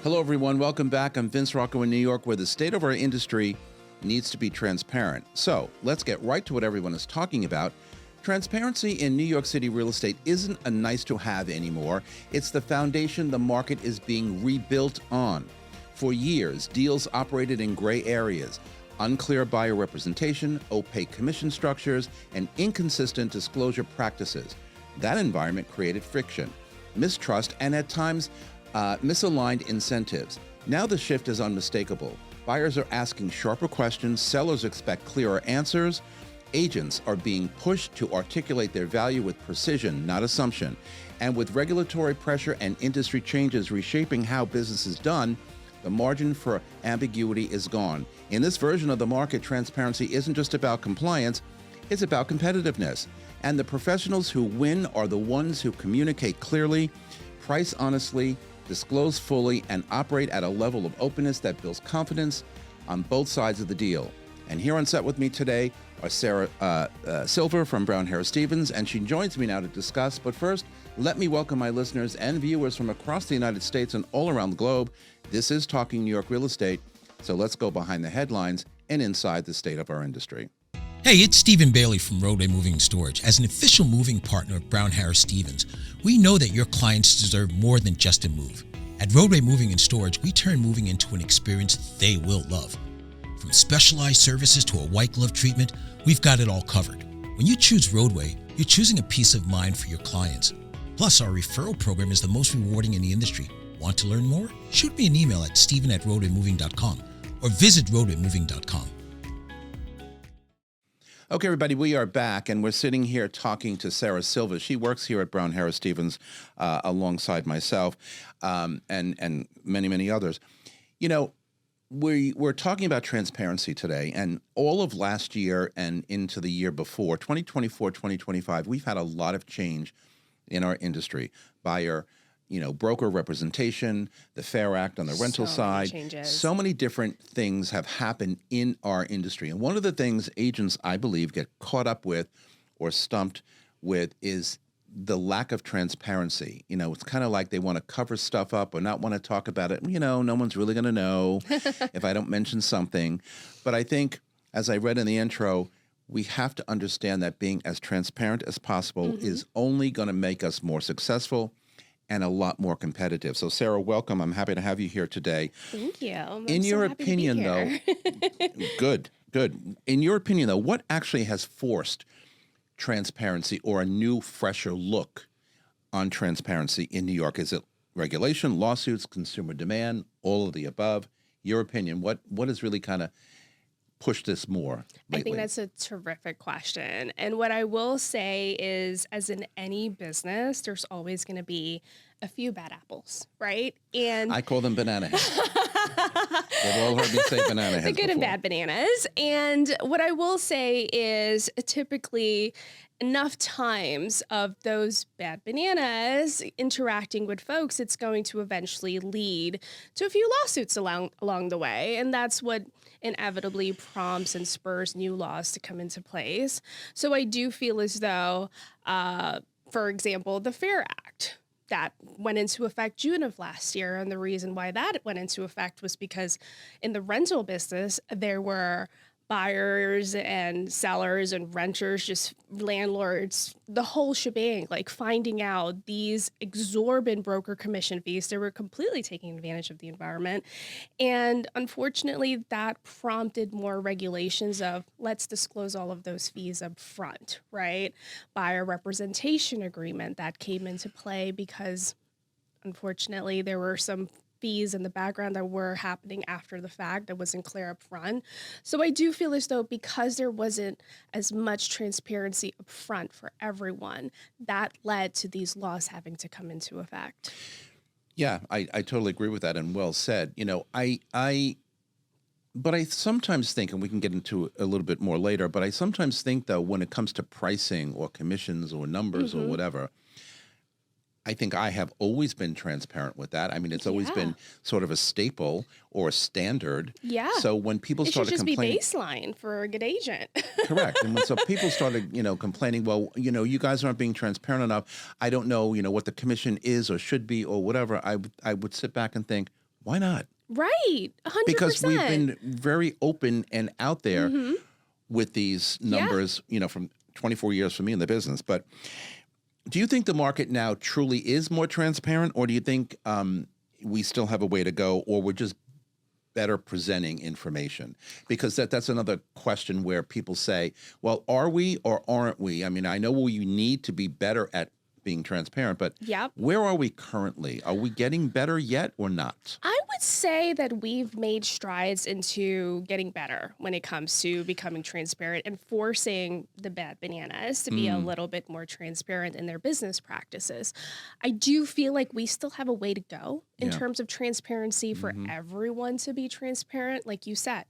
Hello, everyone. Welcome back. I'm Vince Rocco in New York, where the state of our industry needs to be transparent. So let's get right to what everyone is talking about. Transparency in New York City real estate isn't a nice to have anymore. It's the foundation the market is being rebuilt on. For years, deals operated in gray areas, unclear buyer representation, opaque commission structures, and inconsistent disclosure practices. That environment created friction, mistrust, and at times, misaligned incentives. Now the shift is unmistakable. Buyers are asking sharper questions, sellers expect clearer answers, agents are being pushed to articulate their value with precision, not assumption. And with regulatory pressure and industry changes reshaping how business is done, the margin for ambiguity is gone. In this version of the market, transparency isn't just about compliance, it's about competitiveness. And the professionals who win are the ones who communicate clearly, price honestly, disclose fully, and operate at a level of openness that builds confidence on both sides of the deal. And here on set with me today are Sarah Silva from Brown Harris Stevens, and she joins me now to discuss. But first, let me welcome my listeners and viewers from across the United States and all around the globe. This is Talking New York Real Estate, so let's go behind the headlines and inside the state of our industry. Hey, it's Stephen Bailey from Roadway Moving and Storage. As an official moving partner of Brown Harris Stevens, we know that your clients deserve more than just a move. At Roadway Moving and Storage, we turn moving into an experience they will love. From specialized services to a white glove treatment, we've got it all covered. When you choose Roadway, you're choosing a peace of mind for your clients. Plus, our referral program is the most rewarding in the industry. Want to learn more? Shoot me an email at steven@roadwaymoving.com or visit roadwaymoving.com. Okay, everybody, we are back, and we're sitting here talking to Sarah Silva. She works here at Brown Harris Stevens alongside myself and many, many others. You know, we're talking about transparency today, and all of last year and into the year before, 2024, 2025, we've had a lot of change in our industry. Buyer, broker representation, the FAIR Act on the rental side. So many different things have happened in our industry. And one of the things agents, I believe, get caught up with or stumped with is the lack of transparency. It's kind of like they want to cover stuff up or not want to talk about it. No one's really going to know if I don't mention something. But I think, as I read in the intro, we have to understand that being as transparent as possible is only going to make us more successful and a lot more competitive. So, Sarah, welcome. I'm happy to have you here today. Thank you. I'm in your opinion, though, good. In your opinion, though, what actually has forced transparency or a new, fresher look on transparency in New York? Is it regulation, lawsuits, consumer demand, all of the above? Your opinion, what has really kind of pushed this more lately? I think that's a terrific question. And what I will say is, as in any business, there's always going to be a few bad apples, right? And I call them banana heads. They've all heard me say banana heads the good before. and bad bananas. And what I will say is typically enough times of those bad bananas interacting with folks, it's going to eventually lead to a few lawsuits along the way. And that's what inevitably prompts and spurs new laws to come into place. So I do feel as though, for example, the FAIR Act, that went into effect June of last year. And the reason why that went into effect was because in the rental business, there were buyers and sellers and renters, just landlords, the whole shebang, like finding out these exorbitant broker commission fees. They were completely taking advantage of the environment. And unfortunately, that prompted more regulations of let's disclose all of those fees up front, right? Buyer representation agreement that came into play because unfortunately there were some fees in the background that were happening after the fact that wasn't clear up front. So I do feel as though because there wasn't as much transparency up front for everyone, that led to these laws having to come into effect. Yeah, I totally agree with that, and well said. But I sometimes think, and we can get into a little bit more later, but I sometimes think, though, when it comes to pricing or commissions or numbers or whatever, I think I have always been transparent with that. I mean, it's always been sort of a staple or a standard. Yeah. So when people started complaining, it should just be baseline for a good agent. Correct. And so people started, complaining, well, you guys aren't being transparent enough. I don't know, what the commission is or should be or whatever. I would sit back and think, Why not? Right. 100%. Because we've been very open and out there with these numbers, from 24 years for me in the business. But do you think the market now truly is more transparent, or do you think we still have a way to go, or we're just better presenting information? Because that's another question where people say, well, are we or aren't we? I mean, I know we need to be better at being transparent, but where are we currently? Are we getting better yet or not? I would say that we've made strides into getting better when it comes to becoming transparent and forcing the bad bananas to be a little bit more transparent in their business practices. I do feel like we still have a way to go in terms of transparency for everyone to be transparent. Like you said,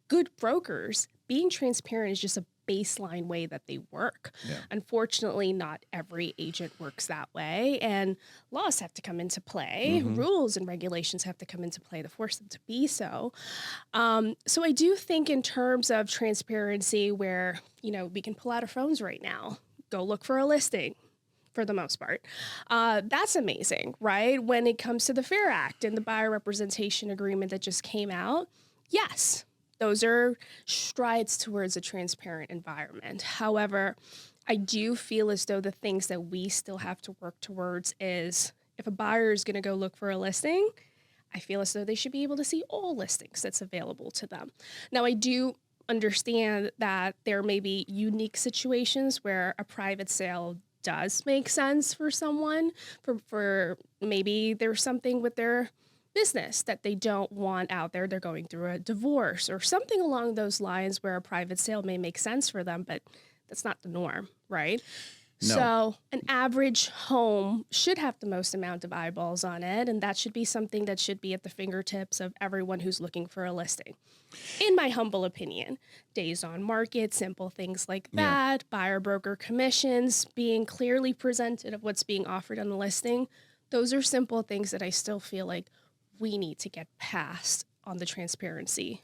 good brokers, being transparent is just a baseline way that they work. Unfortunately, not every agent works that way, and laws have to come into play. Rules and regulations have to come into play to force them to be so. So I do think in terms of transparency where, we can pull out our phones right now, go look for a listing for the most part. That's amazing, right? When it comes to the FAIR Act and the buyer representation agreement that just came out, yes, those are strides towards a transparent environment. However, I do feel as though the things that we still have to work towards is if a buyer is going to go look for a listing, I feel as though they should be able to see all listings that's available to them. Now, I do understand that there may be unique situations where a private sale does make sense for someone, for maybe there's something with their business that they don't want out there. They're going through a divorce or something along those lines where a private sale may make sense for them, but that's not the norm, right? No. So an average home should have the most amount of eyeballs on it, and that should be something that should be at the fingertips of everyone who's looking for a listing. In my humble opinion, days on market, simple things like that, buyer broker commissions, being clearly presented of what's being offered on the listing, those are simple things that I still feel like we need to get past on the transparency.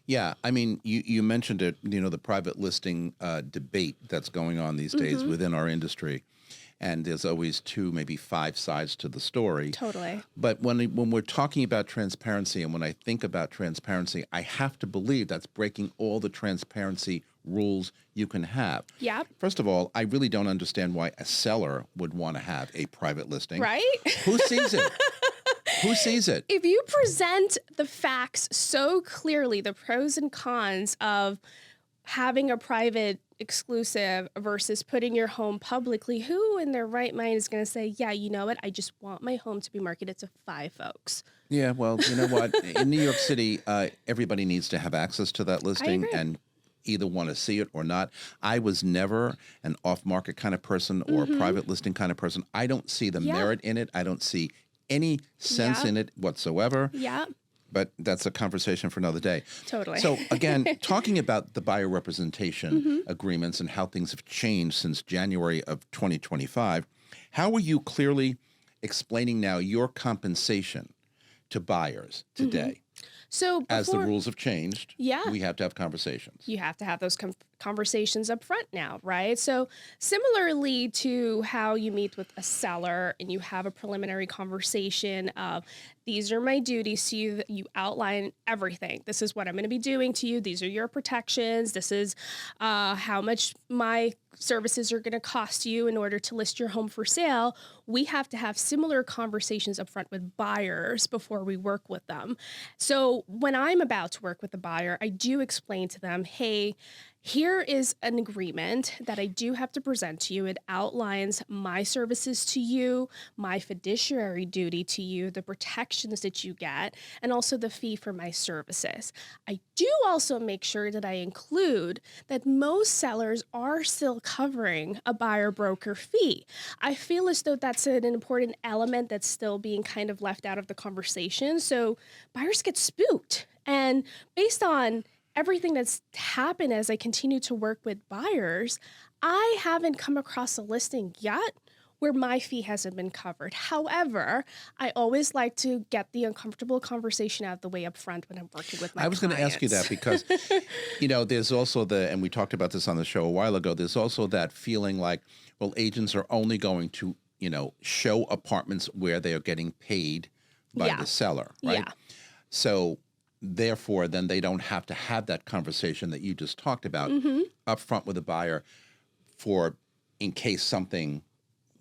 Yeah, I mean, you mentioned it, the private listing debate that's going on these days within our industry. And there's always 2, maybe 5 sides to the story. Totally. But when we're talking about transparency, and when I think about transparency, I have to believe that's breaking all the transparency rules you can have. Yeah. First of all, I really don't understand why a seller would want to have a private listing. Right? Who sees it? Who sees it? If you present the facts so clearly, the pros and cons of having a private exclusive versus putting your home publicly, who in their right mind is going to say, yeah, you know what? I just want my home to be marketed to 5 folks. Yeah, well, you know what? In New York City, everybody needs to have access to that listing and either want to see it or not. I was never an off-market kind of person or a private listing kind of person. I don't see the merit in it. I don't see any sense in it whatsoever. Yeah. But that's a conversation for another day. Totally. So again, talking about the buyer representation agreements and how things have changed since January of 2025, how are you clearly explaining now your compensation to buyers today? So as the rules have changed, we have to have conversations. You have to have those conversations up front now, right? So similarly to how you meet with a seller and you have a preliminary conversation of, these are my duties to you, you outline everything. This is what I'm going to be doing to you. These are your protections. This is how much my services are going to cost you in order to list your home for sale. We have to have similar conversations up front with buyers before we work with them. So when I'm about to work with a buyer, I do explain to them, hey, here is an agreement that I do have to present to you. It outlines my services to you, my fiduciary duty to you, the protections that you get, and also the fee for my services. I do also make sure that I include that most sellers are still covering a buyer broker fee. I feel as though that's an important element that's still being kind of left out of the conversation. So buyers get spooked. And based on everything that's happened as I continue to work with buyers, I haven't come across a listing yet where my fee hasn't been covered. However, I always like to get the uncomfortable conversation out of the way up front when I'm working with my clients. I was going to ask you that because, there's also and we talked about this on the show a while ago, there's also that feeling like, well, agents are only going to, show apartments where they are getting paid by Yeah. the seller, right? Yeah. So therefore, then they don't have to have that conversation that you just talked about up front with the buyer for in case something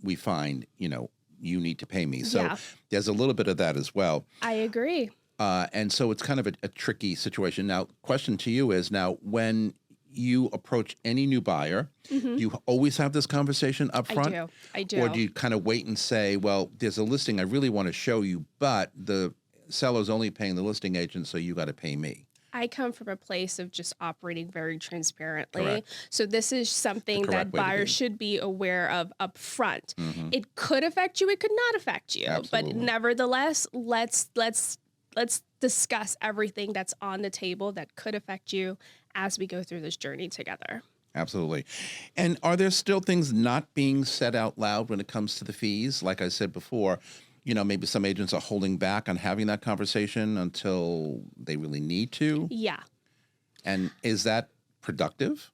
we find, you need to pay me. So Yeah. there's a little bit of that as well. I agree. And so it's kind of a tricky situation. Now, question to you is now when you approach any new buyer, do you always have this conversation up front? I do. Or do you kind of wait and say, well, there's a listing I really want to show you, but the seller's only paying the listing agent, so you got to pay me? I come from a place of just operating very transparently. Correct. So this is something The correct that way to be. buyers should be aware of up front. It could affect you, it could not affect you. Absolutely. But nevertheless, let's discuss everything that's on the table that could affect you as we go through this journey together. Absolutely. And are there still things not being said out loud when it comes to the fees? Like I said before, maybe some agents are holding back on having that conversation until they really need to. Yeah. And is that productive?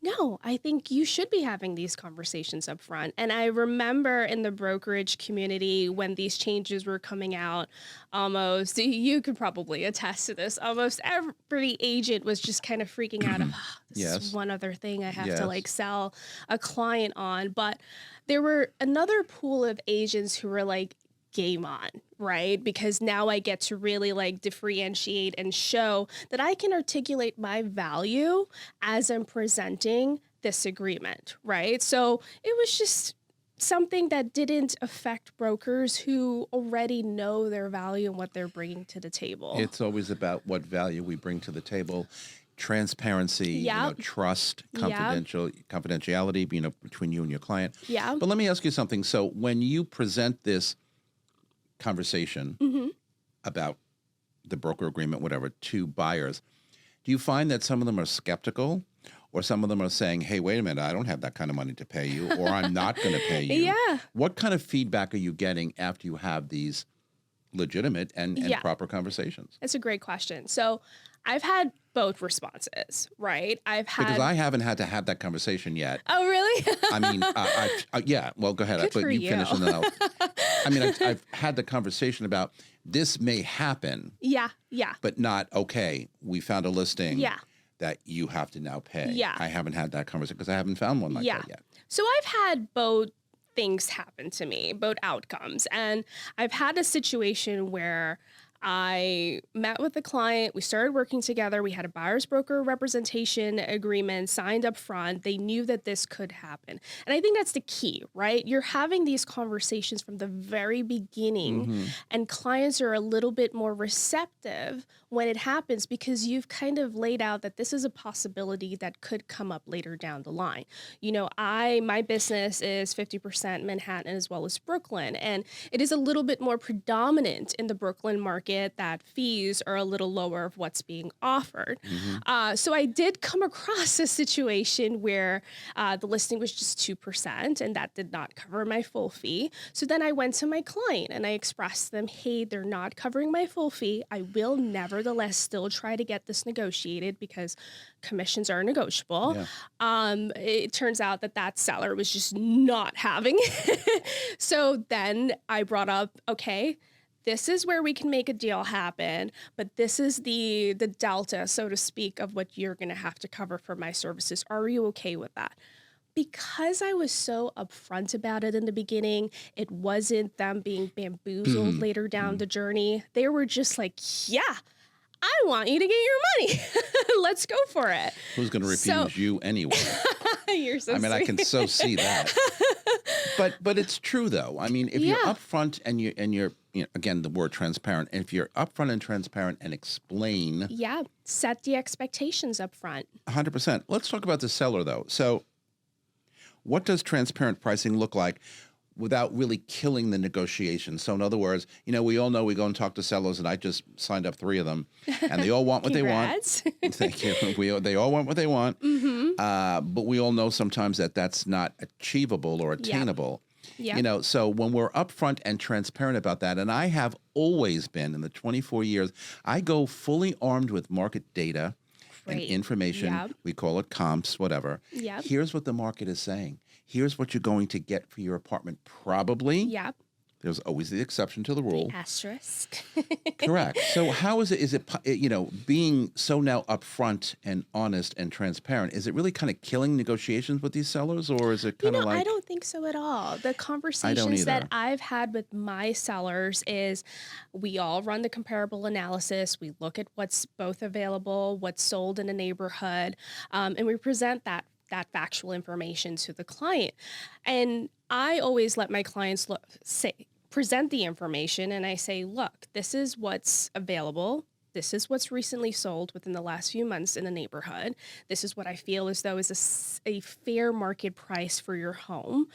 No, I think you should be having these conversations up front. And I remember in the brokerage community when these changes were coming out, almost, you could probably attest to this, almost every agent was just kind of freaking out of, this Yes. is one other thing I have Yes. to sell a client on. But there were another pool of agents who were like, game on, right? Because now I get to really differentiate and show that I can articulate my value as I'm presenting this agreement, right? So it was just something that didn't affect brokers who already know their value and what they're bringing to the table. It's always about what value we bring to the table. Transparency, trust, confidentiality, between you and your client. Yeah. But let me ask you something. So when you present this conversation about the broker agreement, whatever, to buyers, do you find that some of them are skeptical or some of them are saying, hey, wait a minute, I don't have that kind of money to pay you, or I'm not going to pay you? Yeah. What kind of feedback are you getting after you have these legitimate and proper conversations? That's a great question. So I've had both responses, right? Because I haven't had to have that conversation yet. Oh, really? I mean, yeah, well, go ahead. Good for you. Finish and then I've had the conversation about this may happen. Yeah. But not, okay, we found a listing that you have to now pay. Yeah. I haven't had that conversation because I haven't found one like that yet. So I've had both things happen to me, both outcomes. And I've had a situation where I met with the client. We started working together. We had a buyer's broker representation agreement signed up front. They knew that this could happen. And I think that's the key, right? You're having these conversations from the very beginning, and clients are a little bit more receptive when it happens because you've kind of laid out that this is a possibility that could come up later down the line. My business is 50% Manhattan as well as Brooklyn, and it is a little bit more predominant in the Brooklyn market that fees are a little lower of what's being offered. So I did come across a situation where the listing was just 2% and that did not cover my full fee. So then I went to my client and I expressed to them, hey, they're not covering my full fee. I will nevertheless still try to get this negotiated because commissions are negotiable. It turns out that seller was just not having it. So then I brought up, okay, this is where we can make a deal happen, but this is the delta, so to speak, of what you're going to have to cover for my services. Are you okay with that? Because I was so upfront about it in the beginning, it wasn't them being bamboozled later down the journey. They were just like, yeah, I want you to get your money. Let's go for it. Who's going to refuse you anyway? You're so I can so see that. But it's true though. I mean, if you're upfront and you're again, the word transparent, and if you're upfront and transparent and explain. Yeah. Set the expectations up front. 100%. Let's talk about the seller though. So what does transparent pricing look like without really killing the negotiation? So in other words, we all know we go and talk to sellers, and I just signed up 3 of them, and they all want what they want. Thank you. They all want what they want. But we all know sometimes that's not achievable or attainable. Yeah. So when we're upfront and transparent about that, and I have always been in the 24 years, I go fully armed with market data and information. We call it comps, whatever. Here's what the market is saying. Here's what you're going to get for your apartment, probably. There's always the exception to the rule. Asterisk. Correct. So how is it, being so now upfront and honest and transparent, is it really kind of killing negotiations with these sellers, or is it kind of like... I don't think so at all. The conversations that I've had with my sellers is we all run the comparable analysis. We look at what's both available, what's sold in a neighborhood, and we present that factual information to the client. And I always let my clients present the information, and I say, look, this is what's available. This is what's recently sold within the last few months in the neighborhood. This is what I feel as though is a fair market price for your home.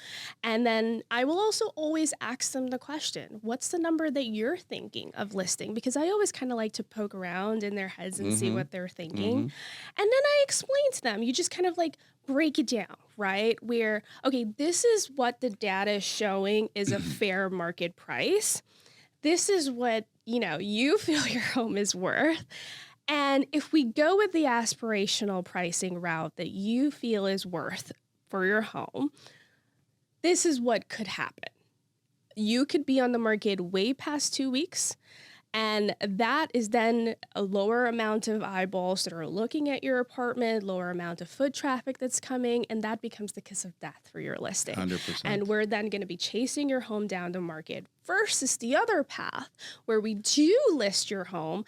And then I will also always ask them the question, what's the number that you're thinking of listing? Because I always kind of like to poke around in their heads and see what they're thinking. And then I explain to them, you just kind of like break it down, right? Where, okay, this is what the data is showing is a fair market price. This is what, you feel your home is worth. And if we go with the aspirational pricing route that you feel is worth for your home, this is what could happen. You could be on the market way past 2 weeks. And that is then a lower amount of eyeballs that are looking at your apartment, lower amount of foot traffic that's coming, and that becomes the kiss of death for your listing. 100%. And we're then going to be chasing your home down to market versus the other path where we do list your home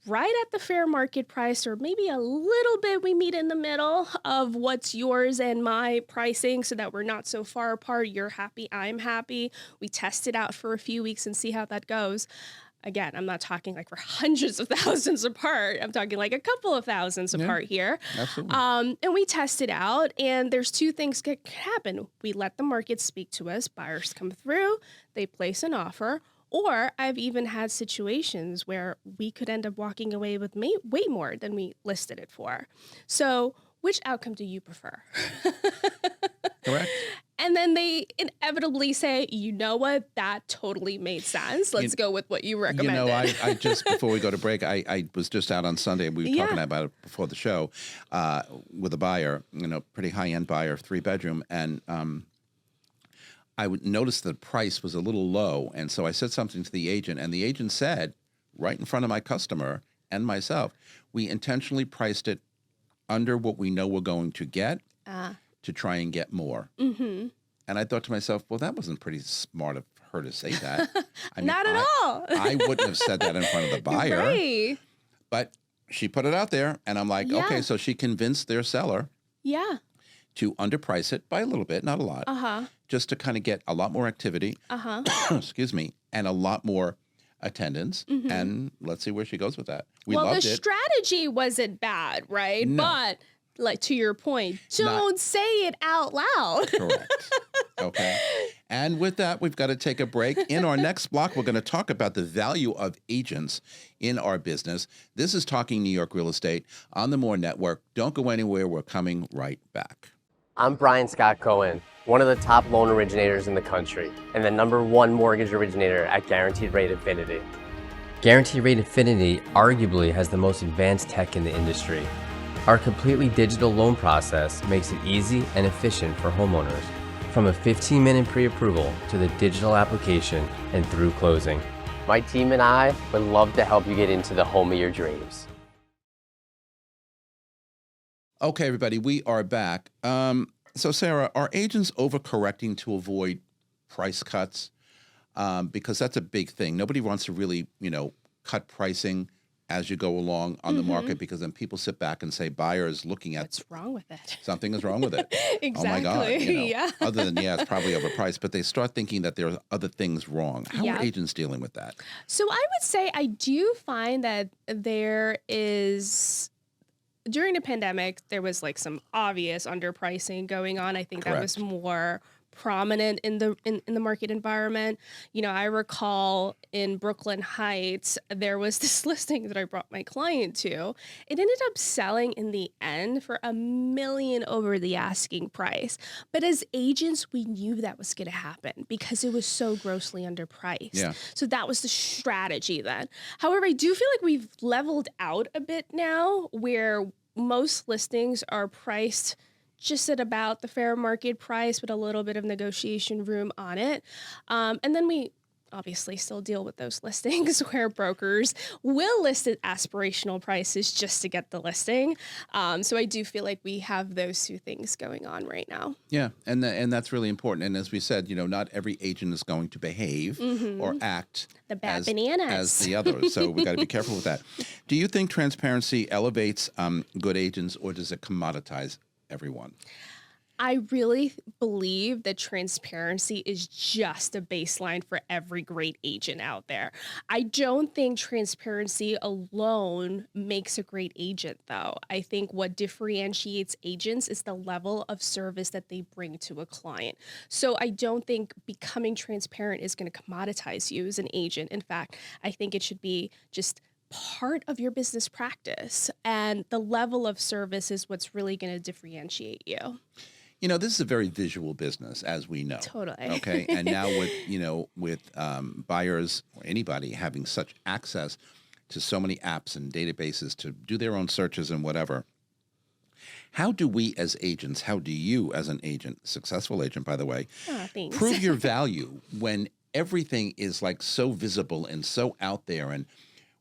right at the fair market price, or maybe a little bit we meet in the middle of what's yours and my pricing so that we're not so far apart. You're happy, I'm happy. We test it out for a few weeks and see how that goes. Again, I'm not talking like we're hundreds of thousands apart. I'm talking like a couple of thousands apart here. Absolutely. And we test it out, and there's two things that can happen. We let the market speak to us. Buyers come through, they place an offer, or I've even had situations where we could end up walking away with way more than we listed it for. So which outcome do you prefer? Correct. And then they inevitably say, you know what, that totally made sense. Let's go with what you recommended. I just, before we go to break, I was just out on Sunday. We were talking about it before the show with a buyer, pretty high-end buyer, 3-bedroom. And I would notice the price was a little low. And so I said something to the agent, and the agent said, right in front of my customer and myself, we intentionally priced it under what we know we're going to get to try and get more. And I thought to myself, well, that wasn't pretty smart of her to say that. I mean, Not at all. I wouldn't have said that in front of the buyer. Right. But she put it out there, and I'm like, okay, so she convinced their seller to underprice it by a little bit, not a lot, just to kind of get a lot more activity, excuse me, and a lot more attendance, and let's see where she goes with that. We loved the it. strategy wasn't bad, right? No. But like to your point, don't say it out loud. Correct. Okay. And with that, we've got to take a break. In our next block, we're going to talk about the value of agents in our business. This is Talking New York Real Estate on the More Network. Don't go anywhere. We're coming right back. I'm Brian Scott Cohen, one of the top loan originators in the country, and the #1 mortgage originator at Guaranteed Rate Infinity. Guaranteed Rate Infinity arguably has the most advanced tech in the industry. Our completely digital loan process makes it easy and efficient for homeowners, from a 15-minute pre-approval to the digital application and through closing. My team and I would love to help you get into the home of your dreams. Okay, everybody, we are back. So, Sarah, are agents overcorrecting to avoid price cuts? Because that's a big thing. Nobody wants to really, cut pricing as you go along on the market, because then people sit back and say, buyers looking at... What's wrong with it? Something is wrong with it. Exactly. Oh, my God. Yeah. Other than, it's probably overpriced, but they start thinking that there are other things wrong. How are agents dealing with that? So I would say I do find that there is... During the pandemic, there was like some obvious underpricing going on. I think that was more prominent in the market environment. I recall in Brooklyn Heights, there was this listing that I brought my client to. It ended up selling in the end for $1 million over the asking price. But as agents, we knew that was going to happen because it was so grossly underpriced. Yeah. So that was the strategy then. However, I do feel like we've leveled out a bit now, where most listings are priced just at about the fair market price with a little bit of negotiation room on it. And then we obviously still deal with those listings where brokers will list at aspirational prices just to get the listing. So I do feel like we have those two things going on right now. Yeah, and that's really important. And as we said, not every agent is going to behave or act The bad as, bananas. as the others. So we got to be careful with that. Do you think transparency elevates good agents, or does it commoditize everyone? I really believe that transparency is just a baseline for every great agent out there. I don't think transparency alone makes a great agent, though. I think what differentiates agents is the level of service that they bring to a client. So I don't think becoming transparent is going to commoditize you as an agent. In fact, I think it should be just part of your business practice. And the level of service is what's really going to differentiate you. This is a very visual business, as we know. Totally. Okay. And now with buyers or anybody having such access to so many apps and databases to do their own searches and whatever, how do we as agents, how do you as an agent, successful agent, by the way, Thanks. prove your value when everything is like so visible and so out there, and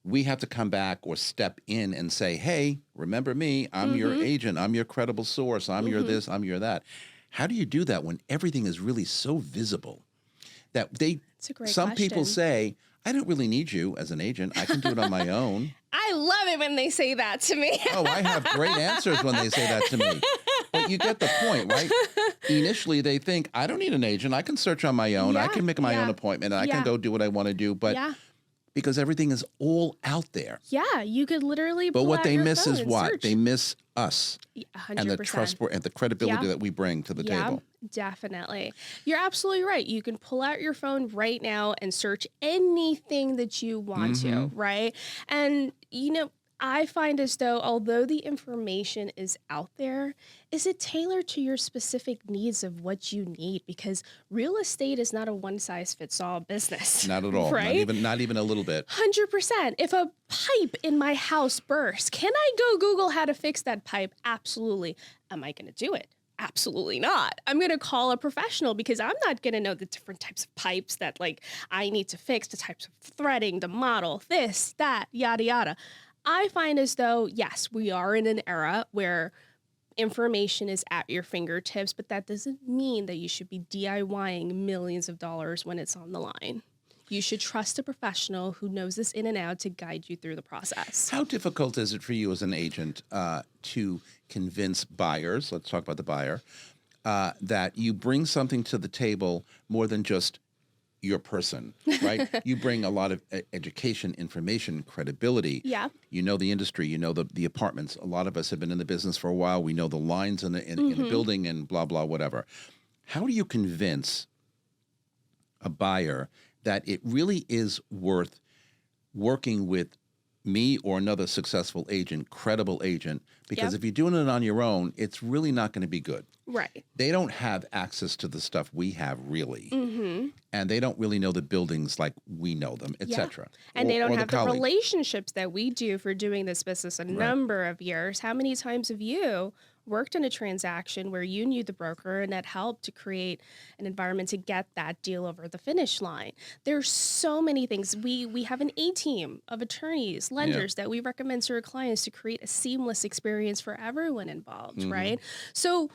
we have to come back or step in and say, hey, remember me, I'm your agent, I'm your credible source, I'm your this, I'm your that. How do you do that when everything is really so visible that It's a great some question. people say, I don't really need you as an agent. I can do it on my own. I love it when they say that to me. Oh, I have great answers when they say that to me. But you get the point, right? Initially, they think, I don't need an agent. I can search on my own. I can make my own appointment. And I can go do what I want to do. But because everything is all out there. Yeah, you could literally But pull what out they your miss phone is and what? search. They miss us 100%. and the trust and the credibility that we bring to the table. Definitely. You're absolutely right. You can pull out your phone right now and search anything that you want to, right? And, I find as though, although the information is out there, is it tailored to your specific needs of what you need? Because real estate is not a one-size-fits-all business. Not at all. Right? Not even a little bit. 100%. If a pipe in my house bursts, can I go Google how to fix that pipe? Absolutely. Am I going to do it? Absolutely not. I'm going to call a professional because I'm not going to know the different types of pipes that I need to fix, the types of threading, the model, this, that, yada, yada. I find as though, yes, we are in an era where information is at your fingertips, but that doesn't mean that you should be DIYing millions of dollars when it's on the line. You should trust a professional who knows this in and out to guide you through the process. How difficult is it for you as an agent to convince buyers, let's talk about the buyer, that you bring something to the table more than just your person, right? You bring a lot of education, information, credibility. Yeah. You know the industry, you know the apartments. A lot of us have been in the business for a while. We know the lines in the building and blah, blah, whatever. How do you convince a buyer that it really is worth working with me or another successful agent, credible agent? Because if you're doing it on your own, it's really not going to be good. Right. They don't have access to the stuff we have, really. And they don't really know the buildings like we know them, etc. And they don't have the colleague. relationships that we do for doing this business a number of years. How many times have you worked in a transaction where you knew the broker and that helped to create an environment to get that deal over the finish line? There's so many things. We have an A-team of attorneys, lenders that we recommend to our clients to create a seamless experience for everyone involved, right? So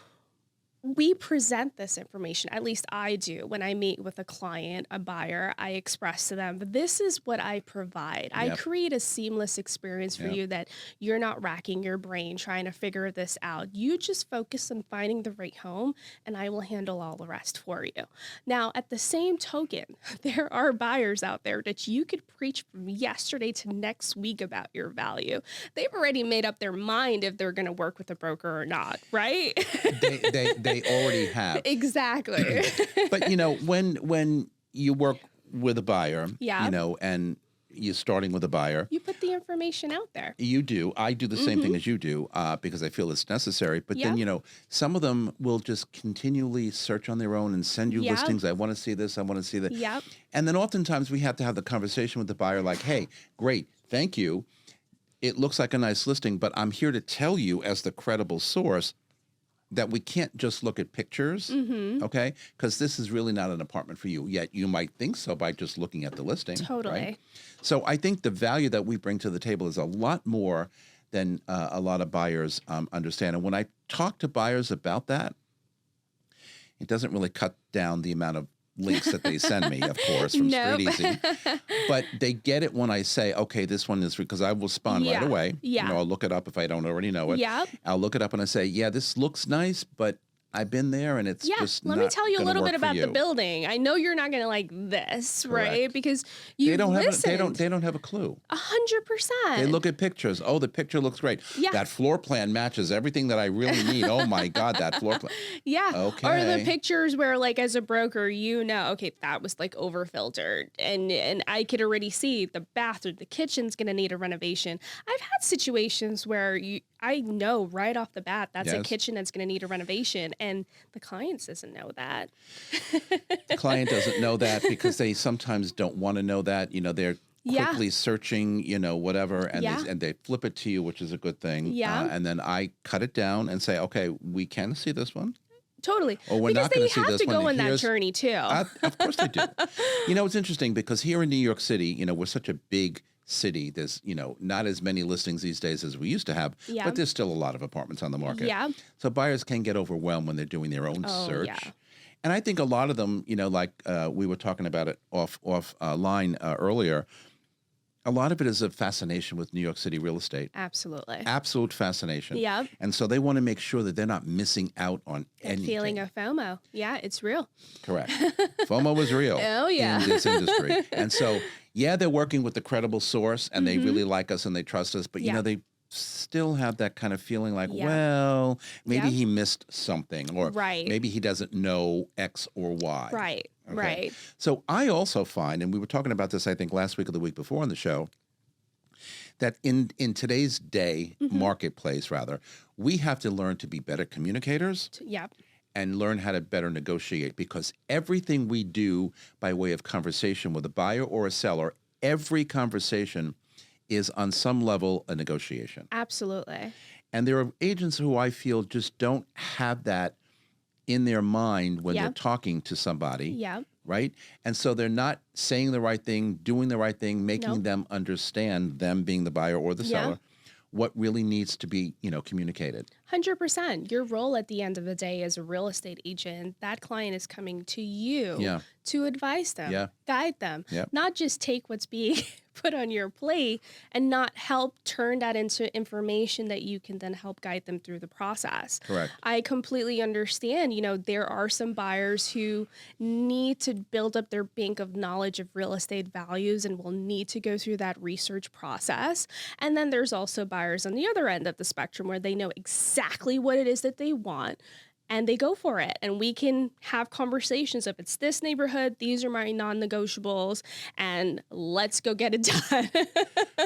we present this information, at least I do, when I meet with a client, a buyer. I express to them, this is what I provide. I create a seamless experience for you that you're not racking your brain trying to figure this out. You just focus on finding the right home, and I will handle all the rest for you. Now, at the same token, there are buyers out there that you could preach from yesterday to next week about your value. They've already made up their mind if they're going to work with a broker or not, right? They already have. Exactly. But when you work with a buyer, and you're starting with a buyer, You put the information out there. you do. I do the same thing as you do because I feel it's necessary. But then, some of them will just continually search on their own and send you listings. I want to see this. I want to see that. Yep. And then oftentimes we have to have the conversation with the buyer like, hey, great, thank you. It looks like a nice listing, but I'm here to tell you as the credible source, that we can't just look at pictures, okay? Because this is really not an apartment for you. Yet you might think so by just looking at the listing. Totally. Right? So I think the value that we bring to the table is a lot more than a lot of buyers understand. And when I talk to buyers about that, it doesn't really cut down the amount of links that they send me, of course, from Nope. Street Easy. But they get it when I say, okay, this one is, because I will respond right away. Yeah. You know, I'll look it up if I don't already know it. Yep. I'll look it up and I say, yeah, this looks nice, but I've been there and it's just let me not tell you a gonna little work bit for about the you. building. I know you're not going to like this, right? Correct. Because you They don't listened. have a clue. 100%. They look at pictures. Oh, the picture looks great. Yeah. That floor plan matches everything that I really need. Oh my God, that floor plan. Yeah. Okay. Or the pictures where, like, as a broker, you know, okay, that was like over filtered, and I could already see the bathroom, the kitchen's gonna need a renovation. I've had situations where I know right off the bat that's a Yes. kitchen that's gonna need a renovation, and the client doesn't know that. The client doesn't know that because they sometimes don't want to know that. You know, they're Yeah. quickly searching, you know, whatever, and Yeah. they flip it to you, which is a good thing. Yeah. And then I cut it down and say, okay, we can see this one. Totally. Or we're because not gonna they see have this to one. go on that Here's- journey too. Of course they do. You know, it's interesting because here in New York City, you know, we're such a big city. There's, you know, not as many listings these days as we used to have, Yeah. but there's still a lot of apartments on the market. Yeah. So buyers can get overwhelmed when they're doing their own Oh, search. yeah. And I think a lot of them, you know, like we were talking about it off line earlier, a lot of it is a fascination with New York City real estate. Absolutely. Absolute fascination. Yep. And so they want to make sure that they're not missing out on That anything. feeling of FOMO. Yeah, it's real. Correct. FOMO is real Oh, yeah. in this industry. And so, yeah, they're working with a credible source and they Mm-hmm. really like us and they trust us, but, you Yeah. know, they still have that kind of feeling like, Yeah. well, maybe Yeah. he missed something or Right. maybe he doesn't know X or Y. Right. Okay. Right. So I also find, and we were talking about this, I think, last week or the week before on the show, that in today's day, Mm-hmm. marketplace rather, we have to learn to be better communicators Yep. and learn how to better negotiate because everything we do by way of conversation with a buyer or a seller, every conversation is on some level a negotiation. Absolutely. And there are agents who I feel just don't have that in their mind when they're Yep. talking to somebody. Yep. Right? And so they're not saying the right thing, doing the right thing, making Nope. them understand, them being the buyer or the Yeah. seller, what really needs to be, you know, communicated. 100%. Your role at the end of the day as a real estate agent, that client is coming to you Yeah. to advise them, Yeah. guide them, Yeah. not just take what's being put on your plate and not help turn that into information that you can then help guide them through the process. Correct. I completely understand, you know, there are some buyers who need to build up their bank of knowledge of real estate values and will need to go through that research process. And then there's also buyers on the other end of the spectrum where they know exactly what it is that they want and they go for it. And we can have conversations if it's this neighborhood, these are my non-negotiables, and let's go get it done.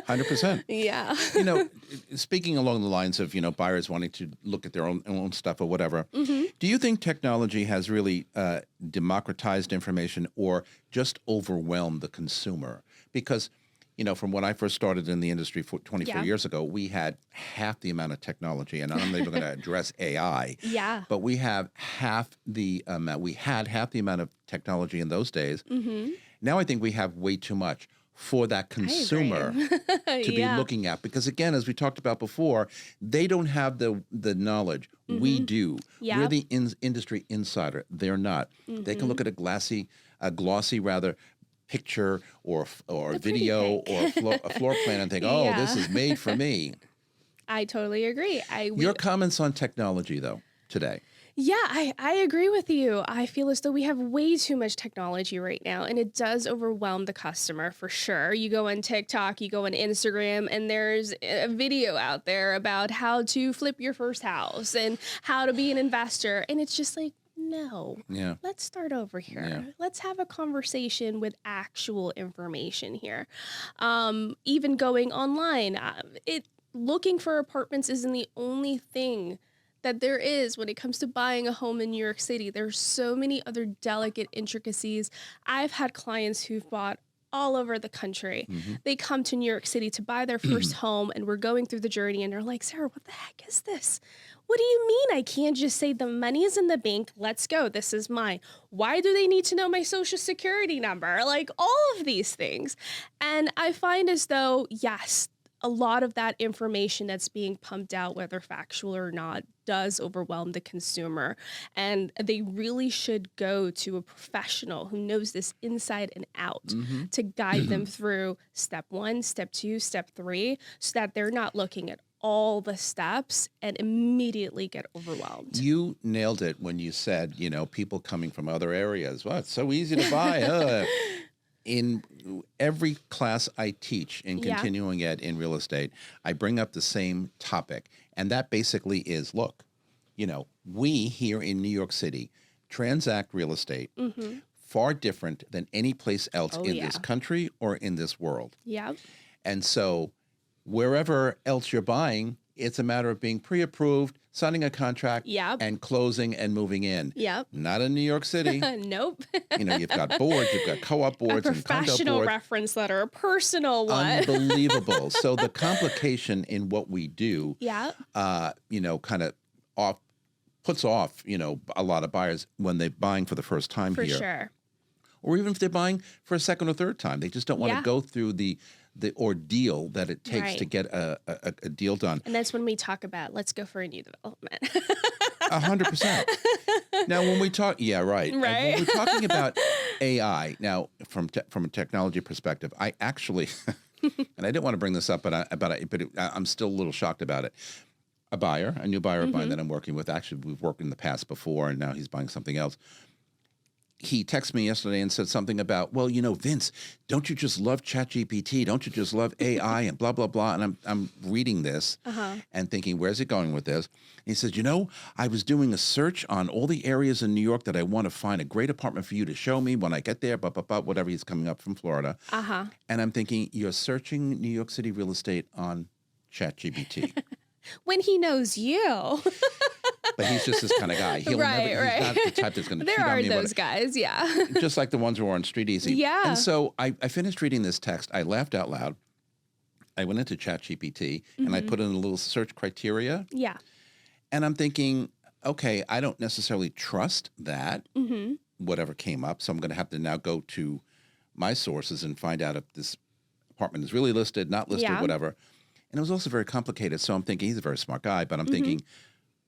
100%. Yeah. You know, speaking along the lines of, you know, buyers wanting to look at their own stuff or whatever, Mm-hmm. do you think technology has really democratized information or just overwhelmed the consumer? Because, you know, from when I first started in the industry 24 Yeah. years ago, we had half the amount of technology, and I'm not even going to address AI. Yeah. But we have half the we had half the amount of technology in those days. Mm-hmm. Now I think we have way too much for that consumer to be looking at. Because again, as we talked about before, they don't have the knowledge. We do. Yeah. We're the industry insider. They're not. They can look at a glossy rather, picture or pretty video pic. or a floor plan and think, oh, this Yeah. is made for me. I totally agree. Your comments on technology, though, today. Yeah, I agree with you. I feel as though we have way too much technology right now, and it does overwhelm the customer for sure. You go on TikTok, you go on Instagram, and there's a video out there about how to flip your first house and how to be an investor. And it's just like, no, Yeah. let's start over here. Yeah. Let's have a conversation with actual information here. Even going online, looking for apartments isn't the only thing that there is when it comes to buying a home in New York City. There's so many other delicate intricacies. I've had clients who've bought all over the country. They come to New York City to buy their first home, and we're going through the journey, and they're like, Sarah, what the heck is this? What do you mean I can't just say the money is in the bank? Let's go. This is mine. Why do they need to know my social security number? Like all of these things. And I find as though, yes, a lot of that information that's being pumped out, whether factual or not, does overwhelm the consumer. And they really should go to a professional who knows this inside and out to guide them through step 1, step 2, step 3, so that they're not looking at all the steps and immediately get overwhelmed. You nailed it when you said, people coming from other areas. Well, it's so easy to buy. In every class I teach in continuing ed in real estate, I bring up the same topic. And that basically is, look, we here in New York City transact real estate far different than any place else in this country or in this world. Yep. And so wherever else you're buying, it's a matter of being pre-approved, signing a contract, and closing and moving in. Yep. Not in New York City. Nope. You've got boards, you've got co-op boards, a and condo professional boards. reference letter, a personal one. Unbelievable. So the complication in what we do, kind of puts off, a lot of buyers when they're buying for the first time For here. sure. Or even if they're buying for a second or third time. They just don't want to go through the ordeal that it takes to get a deal done. And that's when we talk about, let's go for a new development. 100%. Now, when we talk, right. And when we're talking about AI, now from a technology perspective, I actually, and I didn't want to bring this up, but I'm still a little shocked about it. A new buyer of mine that I'm working with, actually we've worked in the past before, and now he's buying something else. He texted me yesterday and said something about, well, Vince, don't you just love ChatGPT? Don't you just love AI and blah, blah, blah? And I'm reading this and thinking, where's it going with this? And he says, I was doing a search on all the areas in New York that I want to find a great apartment for you to show me when I get there, whatever. He's coming up from Florida. And I'm thinking, you're searching New York City real estate on ChatGPT. When he knows you. But he's just this kind of guy. He's not the type that's going to cheat on me. There are those guys, Just like the ones who are on Street Easy. Yeah. And so I finished reading this text. I laughed out loud. I went into ChatGPT and I put in a little search criteria. Yeah. And I'm thinking, okay, I don't necessarily trust that, whatever came up. So I'm going to have to now go to my sources and find out if this apartment is really listed, not listed, whatever. And it was also very complicated. So I'm thinking, he's a very smart guy, but I'm thinking,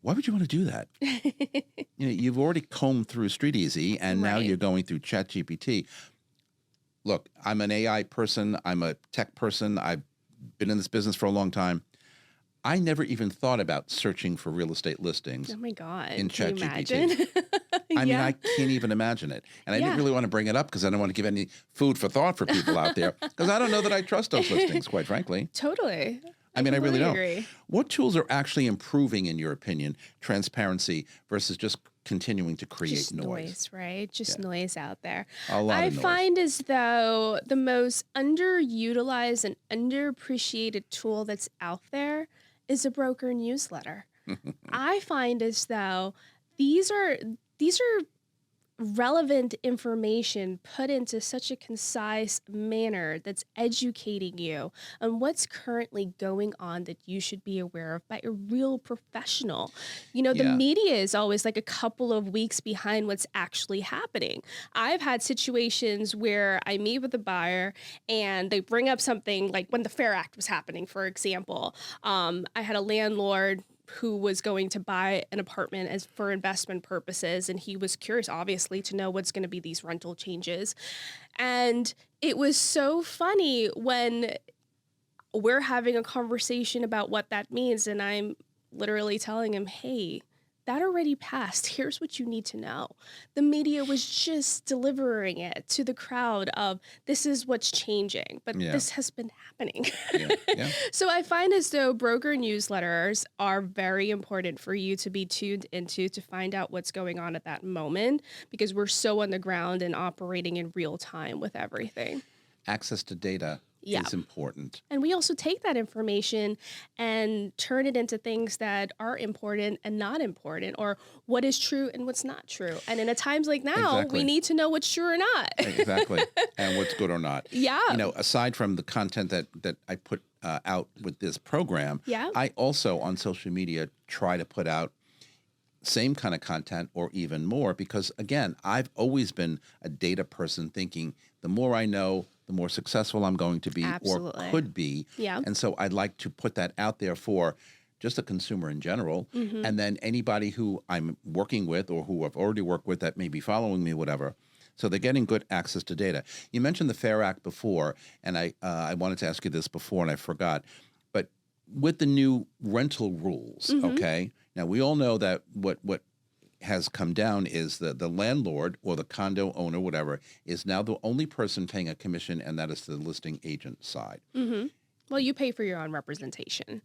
why would you want to do that? You've already combed through Street Easy, and now you're going through ChatGPT. Look, I'm an AI person. I'm a tech person. I've been in this business for a long time. I never even thought about searching for real estate listings. Oh my God. In Can you ChatGPT. imagine? I mean, I can't even imagine it. And I didn't really want to bring it up because I don't want to give any food for thought for people out there, because I don't know that I trust those listings, quite frankly. Totally. I mean, I really don't. Agree. What tools are actually improving, in your opinion, transparency versus just continuing to create Just noise, right? Just noise out there. A lot of noise. I find as though the most underutilized and underappreciated tool that's out there is a broker newsletter. I find as though these are relevant information put into such a concise manner that's educating you on what's currently going on that you should be aware of by a real professional. The media is always like a couple of weeks behind what's actually happening. I've had situations where I meet with a buyer and they bring up something like when the Fair Act was happening, for example. I had a landlord who was going to buy an apartment for investment purposes. And he was curious, obviously, to know what's going to be these rental changes. And it was so funny when we're having a conversation about what that means. And I'm literally telling him, hey, that already passed. Here's what you need to know. The media was just delivering it to the crowd of this is what's changing, but this has been happening. So I find as though broker newsletters are very important for you to be tuned into to find out what's going on at that moment, because we're so on the ground and operating in real time with everything. Access to data Yeah. is important. And we also take that information and turn it into things that are important and not important, or what is true and what's not true. And in a times like now, Exactly. we need to know what's true or not. Exactly. And what's good or not. Yeah. You know, aside from the content that I put out with this program, Yeah. I also on social media try to put out same kind of content or even more, because again, I've always been a data person, thinking the more I know, the more successful I'm going to be Absolutely. or could be. Yeah. And so I'd like to put that out there for just a consumer in general. Mm-hmm. And then anybody who I'm working with or who I've already worked with that may be following me, whatever. So they're getting good access to data. You mentioned the FAIR Act before, and I wanted to ask you this before and I forgot. But with the new rental rules, okay, now we all know that what has come down is the landlord or the condo owner, whatever, is now the only person paying a commission, and that is the listing agent side. Mm-hmm. Well, you pay for your own representation.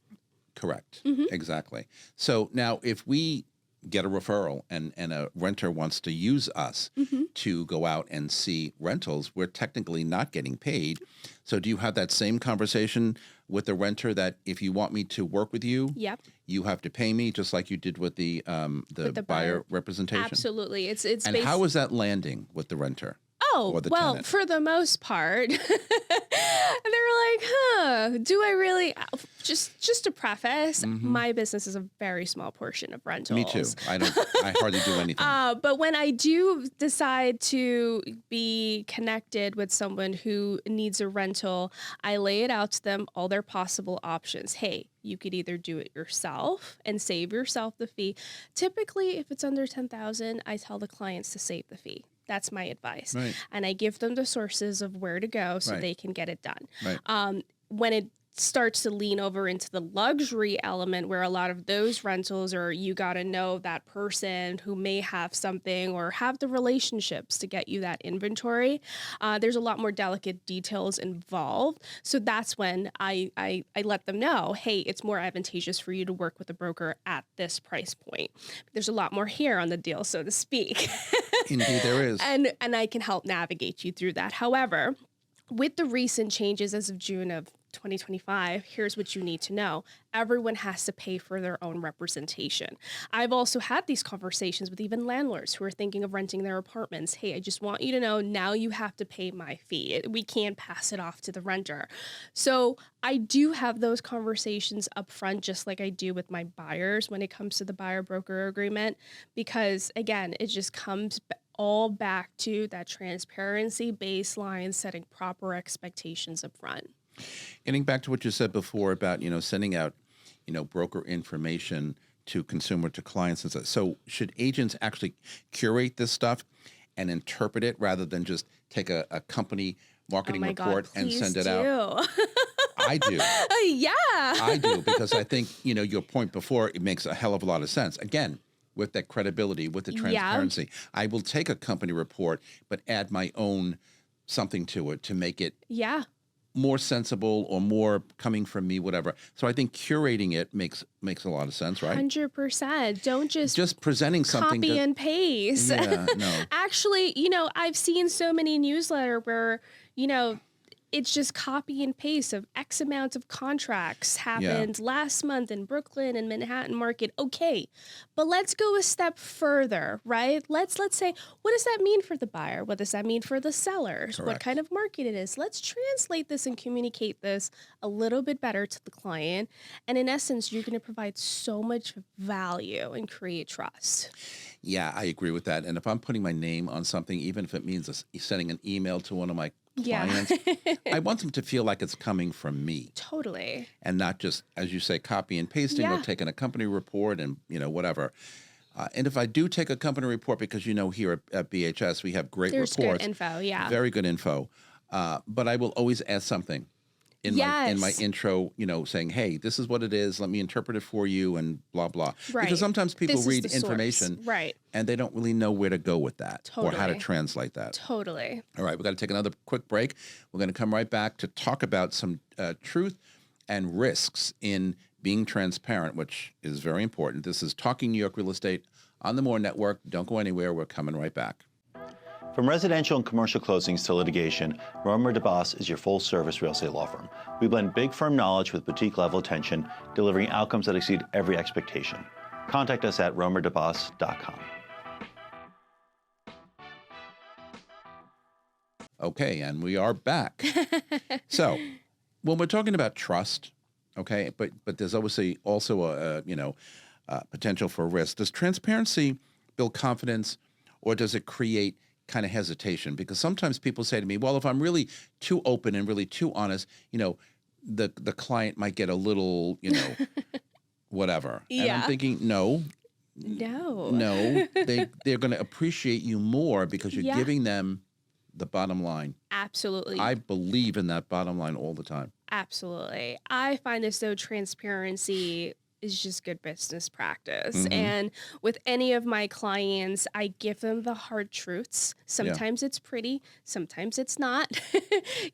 Correct. Exactly. So now if we get a referral and a renter wants to use us to go out and see rentals, we're technically not getting paid. So do you have that same conversation with the renter that if you want me to work with you, Yep. you have to pay me just like you did with the the buyer buyer. representation? Absolutely. It's And how is that landing with the renter? Oh, or the well, tenant? for the most part. And they were like, do I really? Just to preface, my business is a very small portion of rentals. Me too. I hardly do anything. But when I do decide to be connected with someone who needs a rental, I lay it out to them, all their possible options. Hey, you could either do it yourself and save yourself the fee. Typically, if it's under $10,000, I tell the clients to save the fee. That's my advice. Right. And I give them the sources of where to go so Right. they can get it done. Right. When it starts to lean over into the luxury element, where a lot of those rentals are, you got to know that person who may have something or have the relationships to get you that inventory. There's a lot more delicate details involved. So that's when I let them know, hey, it's more advantageous for you to work with a broker at this price point. There's a lot more hair on the deal, so to speak. Indeed, there is. And I can help navigate you through that. However, with the recent changes as of June of 2025, here's what you need to know. Everyone has to pay for their own representation. I've also had these conversations with even landlords who are thinking of renting their apartments. Hey, I just want you to know now you have to pay my fee. We can't pass it off to the renter. So I do have those conversations up front, just like I do with my buyers when it comes to the buyer broker agreement, because again, it just comes all back to that transparency baseline, setting proper expectations up front. Getting back to what you said before about, sending out, broker information to clients and stuff. So should agents actually curate this stuff and interpret it rather than just take a company marketing report and send it out? I do. Yeah. I do, because I think, your point before, it makes a hell of a lot of sense. Again, with that credibility, with the transparency, I will take a company report, but add my own something to it to make it more sensible or more coming from me, whatever. So I think curating it makes a lot of sense, right? 100%. Don't just presenting something. Copy and paste. Yeah, no. Actually, I've seen so many newsletters where, it's just copy and paste of X amount of contracts happened last month in Brooklyn and Manhattan market. Okay, but let's go a step further, right? Let's say, what does that mean for the buyer? What does that mean for the sellers? Correct. What kind of market it is? Let's translate this and communicate this a little bit better to the client. And in essence, you're going to provide so much value and create trust. Yeah, I agree with that. And if I'm putting my name on something, even if it means sending an email to one of my clients, I want them to feel like it's coming from me. Totally. And not just, as you say, copy and pasting or taking a company report and, whatever. And if I do take a company report, because, here at BHS, we have great There's reports. Good info, Very good info. But I will always add something in my intro, saying, hey, this is what it is. Let me interpret it for you and blah, blah. Right. Because sometimes people read information right, and they don't really know where to go with that or how to translate that. Totally. All right, we've got to take another quick break. We're going to come right back to talk about some truth and risks in being transparent, which is very important. This is Talking New York Real Estate on the More Network. Don't go anywhere. We're coming right back. From residential and commercial closings to litigation, Romer DeBoss is your full-service real estate law firm. We blend big firm knowledge with boutique-level attention, delivering outcomes that exceed every expectation. Contact us at romerdeboss.com. Okay, and we are back. So, when we're talking about trust, okay, but there's obviously also a potential for risk. Does transparency build confidence, or does it create kind of hesitation? Because sometimes people say to me, well, if I'm really too open and really too honest, the client might get a little, whatever. Yeah. And I'm thinking, no, they're going to appreciate you more because you're giving them the bottom line. Absolutely. I believe in that bottom line all the time. Absolutely. I find as though transparency is just good business practice. Mm-hmm. And with any of my clients, I give them the hard truths. Sometimes it's pretty, sometimes it's not.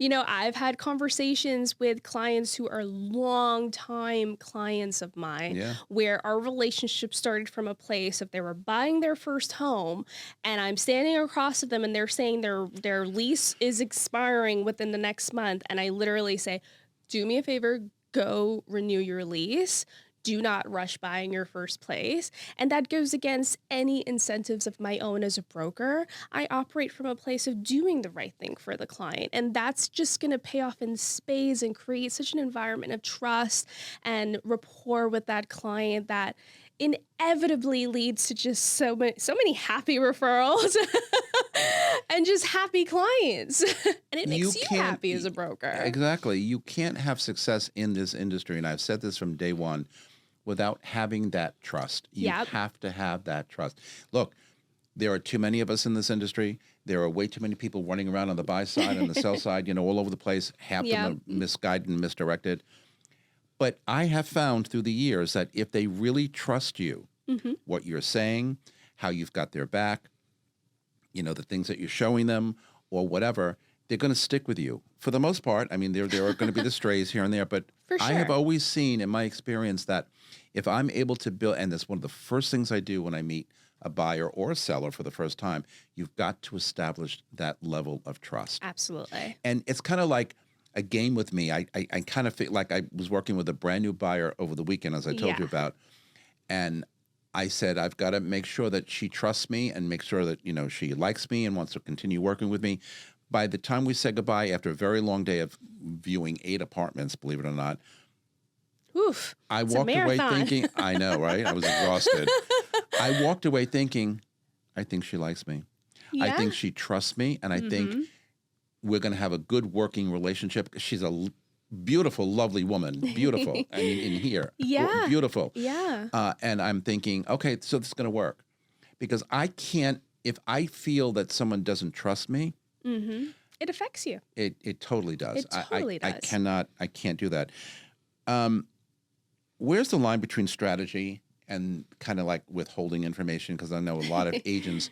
I've had conversations with clients who are longtime clients of mine where our relationship started from a place of they were buying their first home, and I'm standing across from them and they're saying their lease is expiring within the next month. And I literally say, do me a favor, go renew your lease. Do not rush buying your first place. And that goes against any incentives of my own as a broker. I operate from a place of doing the right thing for the client. And that's just going to pay off in spades and create such an environment of trust and rapport with that client that inevitably leads to just so many happy referrals and just happy clients. And it makes you happy as a broker. Exactly. You can't have success in this industry, and I've said this from day one, without having that trust. You have to have that trust. Look, there are too many of us in this industry. There are way too many people running around on the buy side and the sell side, all over the place. Half of them are misguided and misdirected. But I have found through the years that if they really trust you, what you're saying, how you've got their back, the things that you're showing them or whatever, they're going to stick with you. For the most part, I mean, there are going to be the strays here and there, but For sure. I have always seen in my experience that if I'm able to build, and that's one of the first things I do when I meet a buyer or a seller for the first time, you've got to establish that level of trust. Absolutely. And it's kind of like a game with me. I kind of feel like I was working with a brand new buyer over the weekend, as I told you about. And I said, I've got to make sure that she trusts me and make sure that, she likes me and wants to continue working with me. By the time we said goodbye, after a very long day of viewing 8 apartments, believe it or not, oof, I walked away thinking, I know, right? I was exhausted. I walked away thinking, I think she likes me. I think she trusts me, and I think we're going to have a good working relationship. She's a beautiful, lovely woman. Beautiful. I mean, in here. Yeah. Beautiful. Yeah. And I'm thinking, okay, so this is going to work. Because I can't, if I feel that someone doesn't trust me, it affects you. It totally does. It totally does. I can't do that. Where's the line between strategy and kind of like withholding information? Because I know a lot of agents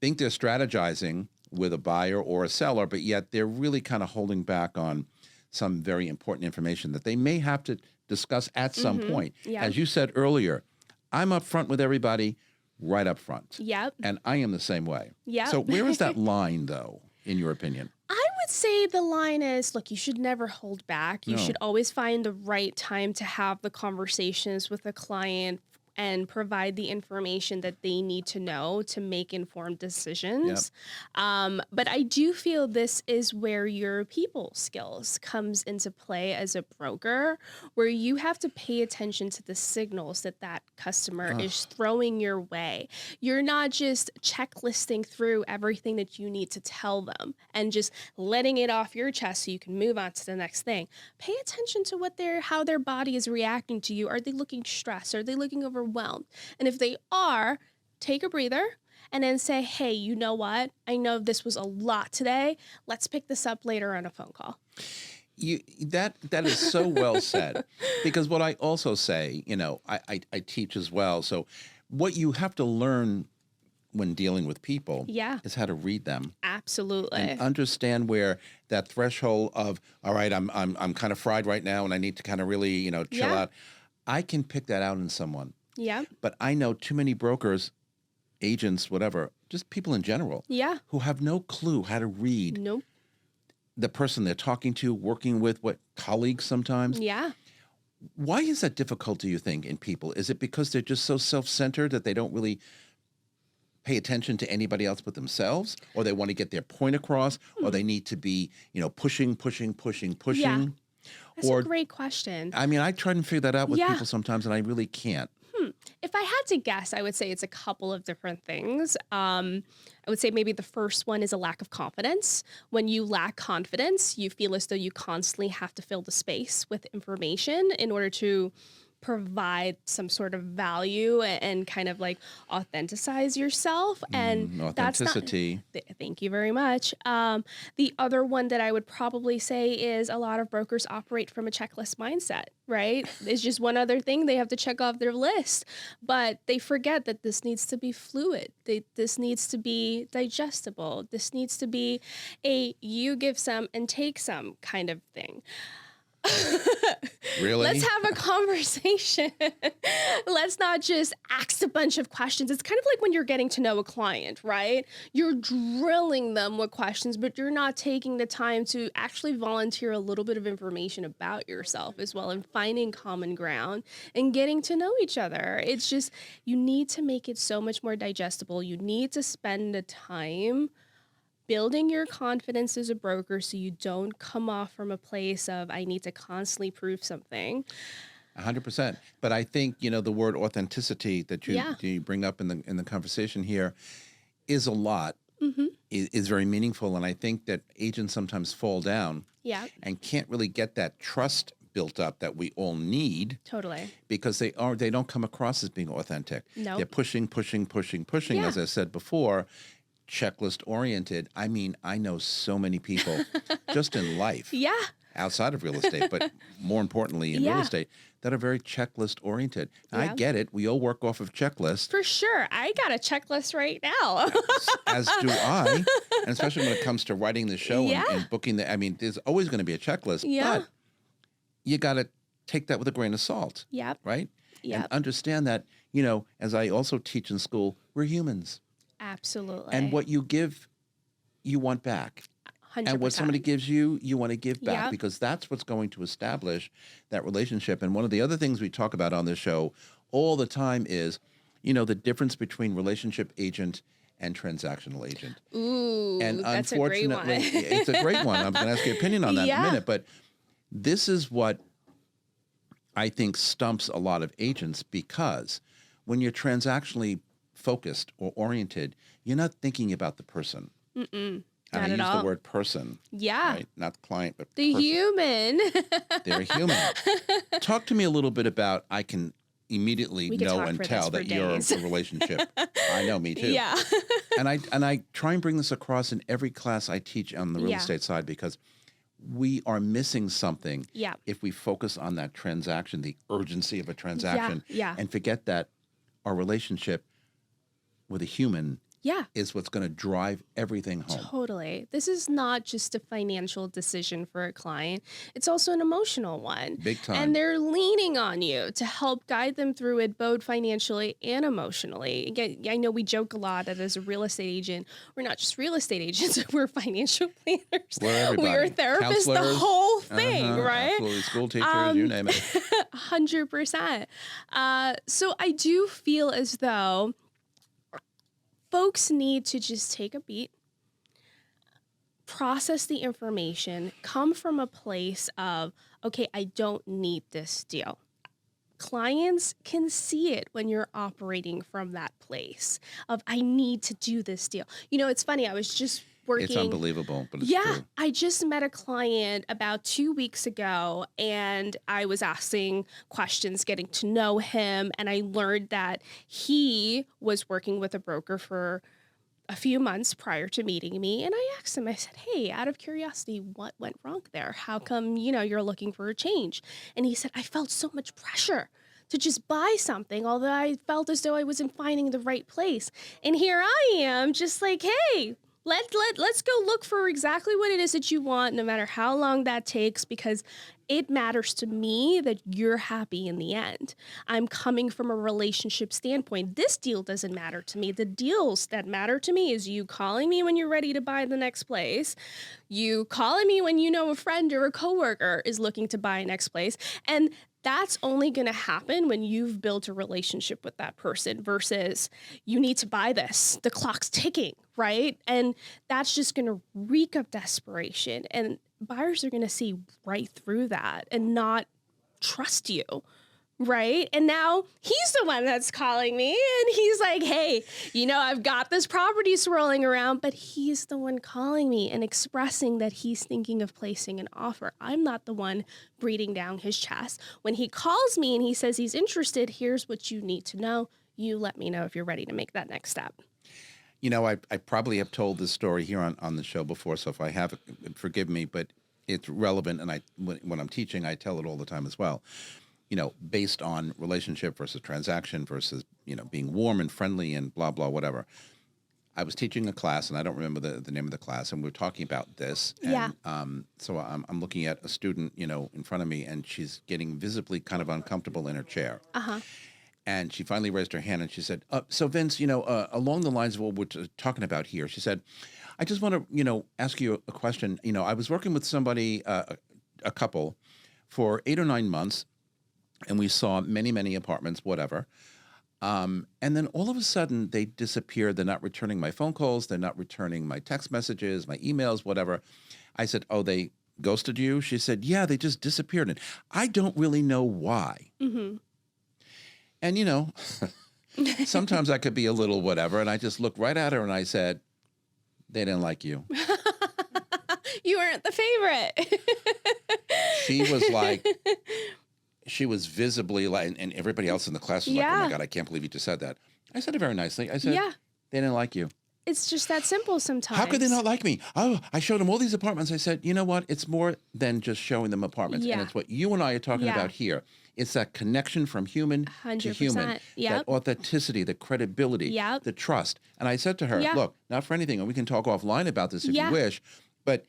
think they're strategizing with a buyer or a seller, but yet they're really kind of holding back on some very important information that they may have to discuss at some point. Yeah. As you said earlier, I'm upfront with everybody right up front. Yep. And I am the same way. Yep. So where is that line, though, in your opinion? I would say the line is, look, you should never hold back. You should always find the right time to have the conversations with a client and provide the information that they need to know to make informed decisions. But I do feel this is where your people skills comes into play as a broker, where you have to pay attention to the signals that that customer is throwing your way. You're not just checklisting through everything that you need to tell them and just letting it off your chest so you can move on to the next thing. Pay attention to how their body is reacting to you. Are they looking stressed? Are they looking overwhelmed? And if they are, take a breather and then say, hey, you know what? I know this was a lot today. Let's pick this up later on a phone call. That is so well said. Because what I also say, I teach as well. So what you have to learn when dealing with people is how to read them. Absolutely. And understand where that threshold of, all right, I'm kind of fried right now and I need to kind of really, chill out. I can pick that out in someone. Yeah. But I know too many brokers, agents, whatever, just people in general, Yeah. who have no clue how to read Nope. the person they're talking to, working with, what colleagues sometimes. Yeah. Why is that difficult, do you think, in people? Is it because they're just so self-centered that they don't really pay attention to anybody else but themselves, or they want to get their point across, or they need to be, pushing? Yeah. That's Or, a great question. I mean, I try and figure that out with Yeah. people sometimes, and I really can't. If I had to guess, I would say it's a couple of different things. I would say maybe the first one is a lack of confidence. When you lack confidence, you feel as though you constantly have to fill the space with information in order to provide some sort of value and kind of like authenticize yourself. And that's not, Authenticity. thank you very much. The other one that I would probably say is a lot of brokers operate from a checklist mindset, right? It's just one other thing they have to check off their list, but they forget that this needs to be fluid. This needs to be digestible. This needs to be a you give some and take some kind of thing. Really? Let's have a conversation. Let's not just ask a bunch of questions. It's kind of like when you're getting to know a client, right? You're drilling them with questions, but you're not taking the time to actually volunteer a little bit of information about yourself as well, and finding common ground and getting to know each other. It's just, you need to make it so much more digestible. You need to spend the time building your confidence as a broker so you don't come off from a place of, I need to constantly prove something. 100%. But I think, the word authenticity that Yeah. you bring up in the conversation here is a lot, is very meaningful. And I think that agents sometimes fall down Yeah, and can't really get that trust built up that we all need, totally. because they don't come across as being authentic. Nope. They're pushing, Yeah. as I said before, checklist oriented. I mean, I know so many people just in life, Yeah, outside of real estate, but more importantly in real Yeah. estate, that are very checklist oriented. I Yeah. get it. We all work off of checklists, for sure. I got a checklist right now. as do I, and especially when it comes to writing the show Yeah. and booking there's always going to be a checklist, Yeah. but you got to take that with a grain of salt, Yep. right? Yep. And understand that, as I also teach in school, we're humans. Absolutely. And what you give, you want back. 100%. And what somebody gives you, you want to give back, Yep. because that's what's going to establish that relationship. And one of the other things we talk about on this show all the time is, the difference between relationship agent and transactional agent. Ooh, And that's a great one. unfortunately, it's a great one. I'm going to ask your opinion on that in Yeah. a minute. But this is what I think stumps a lot of agents, because when you're transactionally focused or oriented, you're not thinking about the person. And Not I at use all. the word person, Yeah. right? Not client, but The person. human. They're human. Talk to me a little bit about, I can immediately We could know talk and for tell this for that you're days. a relationship. I know, me too. Yeah. And I try and bring this across in every class I teach on the real Yeah. estate side, because we are missing something Yeah. if we focus on that transaction, the urgency of a transaction, Yeah. and forget that our relationship with a human Yeah. is what's going to drive everything home. Totally. This is not just a financial decision for a client. It's also an emotional one. Big time. And they're leaning on you to help guide them through it, both financially and emotionally. Again, I know we joke a lot that as a real estate agent, we're not just real estate agents, we're financial planners. We're everybody. We're therapists, the Counselors. whole thing, right? Absolutely. School teachers, you name it. 100%. So I do feel as though folks need to just take a beat, process the information, come from a place of, okay, I don't need this deal. Clients can see it when you're operating from that place of, I need to do this deal. It's funny. I was just working. It's unbelievable, but it's Yeah, true. I just met a client about 2 weeks ago, and I was asking questions, getting to know him, and I learned that he was working with a broker for a few months prior to meeting me. And I asked him, I said, hey, out of curiosity, what went wrong there? How come, you're looking for a change? And he said, I felt so much pressure to just buy something, although I felt as though I wasn't finding the right place. And here I am, just like, hey, Let's go look for exactly what it is that you want, no matter how long that takes, because it matters to me that you're happy in the end. I'm coming from a relationship standpoint. This deal doesn't matter to me. The deals that matter to me is you calling me when you're ready to buy the next place, you calling me when you know a friend or a coworker is looking to buy next place, and that's only going to happen when you've built a relationship with that person versus you need to buy this. The clock's ticking, right? And that's just going to reek of desperation. And buyers are going to see right through that and not trust you, right? And now he's the one that's calling me and he's like, hey, I've got this property swirling around, but he's the one calling me and expressing that he's thinking of placing an offer. I'm not the one breathing down his chest. When he calls me and he says he's interested, here's what you need to know. You let me know if you're ready to make that next step. I probably have told this story here on the show before, so if I have, forgive me, but it's relevant, and when I'm teaching, I tell it all the time as well. Based on relationship versus transaction versus, being warm and friendly and blah, blah, whatever. I was teaching a class, and I don't remember the name of the class, and we were talking about this. And, Yeah. So I'm looking at a student, in front of me, and she's getting visibly kind of uncomfortable in her chair. Uh-huh. And she finally raised her hand and she said, so Vince, along the lines of what we're talking about here, she said, I just want to, ask you a question. I was working with somebody, a couple, for 8 or 9 months, and we saw many, many apartments, whatever. And then all of a sudden they disappeared. They're not returning my phone calls. They're not returning my text messages, my emails, whatever. I said, oh, they ghosted you? She said, yeah, they just disappeared. And I don't really know why. Mm-hmm. And, sometimes I could be a little whatever. And I just looked right at her and I said, they didn't like you. You weren't the favorite. She was like, she was visibly like, and everybody else in the class was like, oh my God, I can't believe you just said that. I said it very nicely. I said, they didn't like you. It's just that simple sometimes. How could they not like me? Oh, I showed them all these apartments. I said, you know what? It's more than just showing them apartments. Yeah. And it's what you and I are talking about here. It's that connection from human to human, that authenticity, the credibility, the trust. And I said to her, look, not for anything, and we can talk offline about this if you wish, but,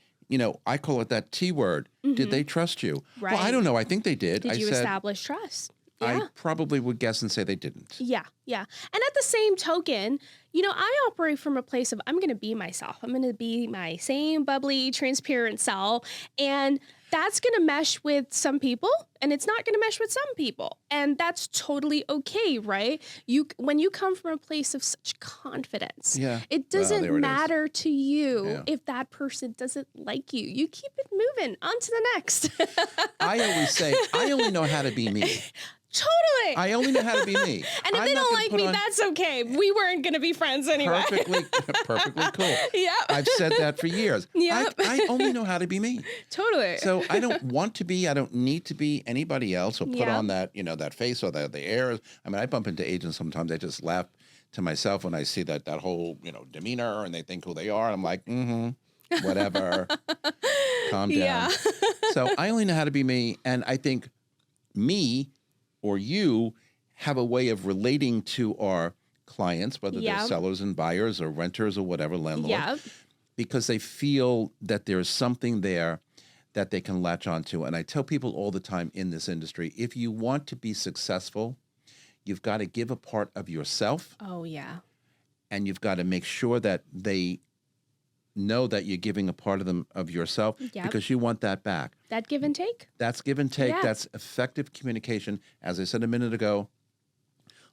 I call it that T word. Mm-hmm. Did they trust you? Right. Well, I don't know. I think they did. Did you establish trust? I probably would guess and say they didn't. Yeah. And at the same token, I operate from a place of I'm going to be myself. I'm going to be my same bubbly, transparent self. And that's going to mesh with some people and it's not going to mesh with some people. And that's totally okay, right? When you come from a place of such confidence, it doesn't matter to you if that person doesn't like you. You keep it moving on to the next. I always say, I only know how to be me. Totally. I only know how to be me. And if they don't like me, that's okay. We weren't going to be friends anyway. Perfectly cool. Yep. I've said that for years. Yep. I only know how to be me. Totally. So I don't want to be, I don't need to be anybody else or put on that, that face or the air. I mean, I bump into agents sometimes. I just laugh to myself when I see that whole, demeanor and they think who they are. I'm like, whatever. Calm down. Yeah. So I only know how to be me. And I think me or you have a way of relating to our clients, whether they're sellers and buyers or renters or whatever, landlords, because they feel that there's something there that they can latch onto. And I tell people all the time in this industry, if you want to be successful, you've got to give a part of yourself. Oh, yeah. And you've got to make sure that they know that you're giving a part of them of yourself because you want that back. That give and take? That's give and take. That's effective communication. As I said a minute ago,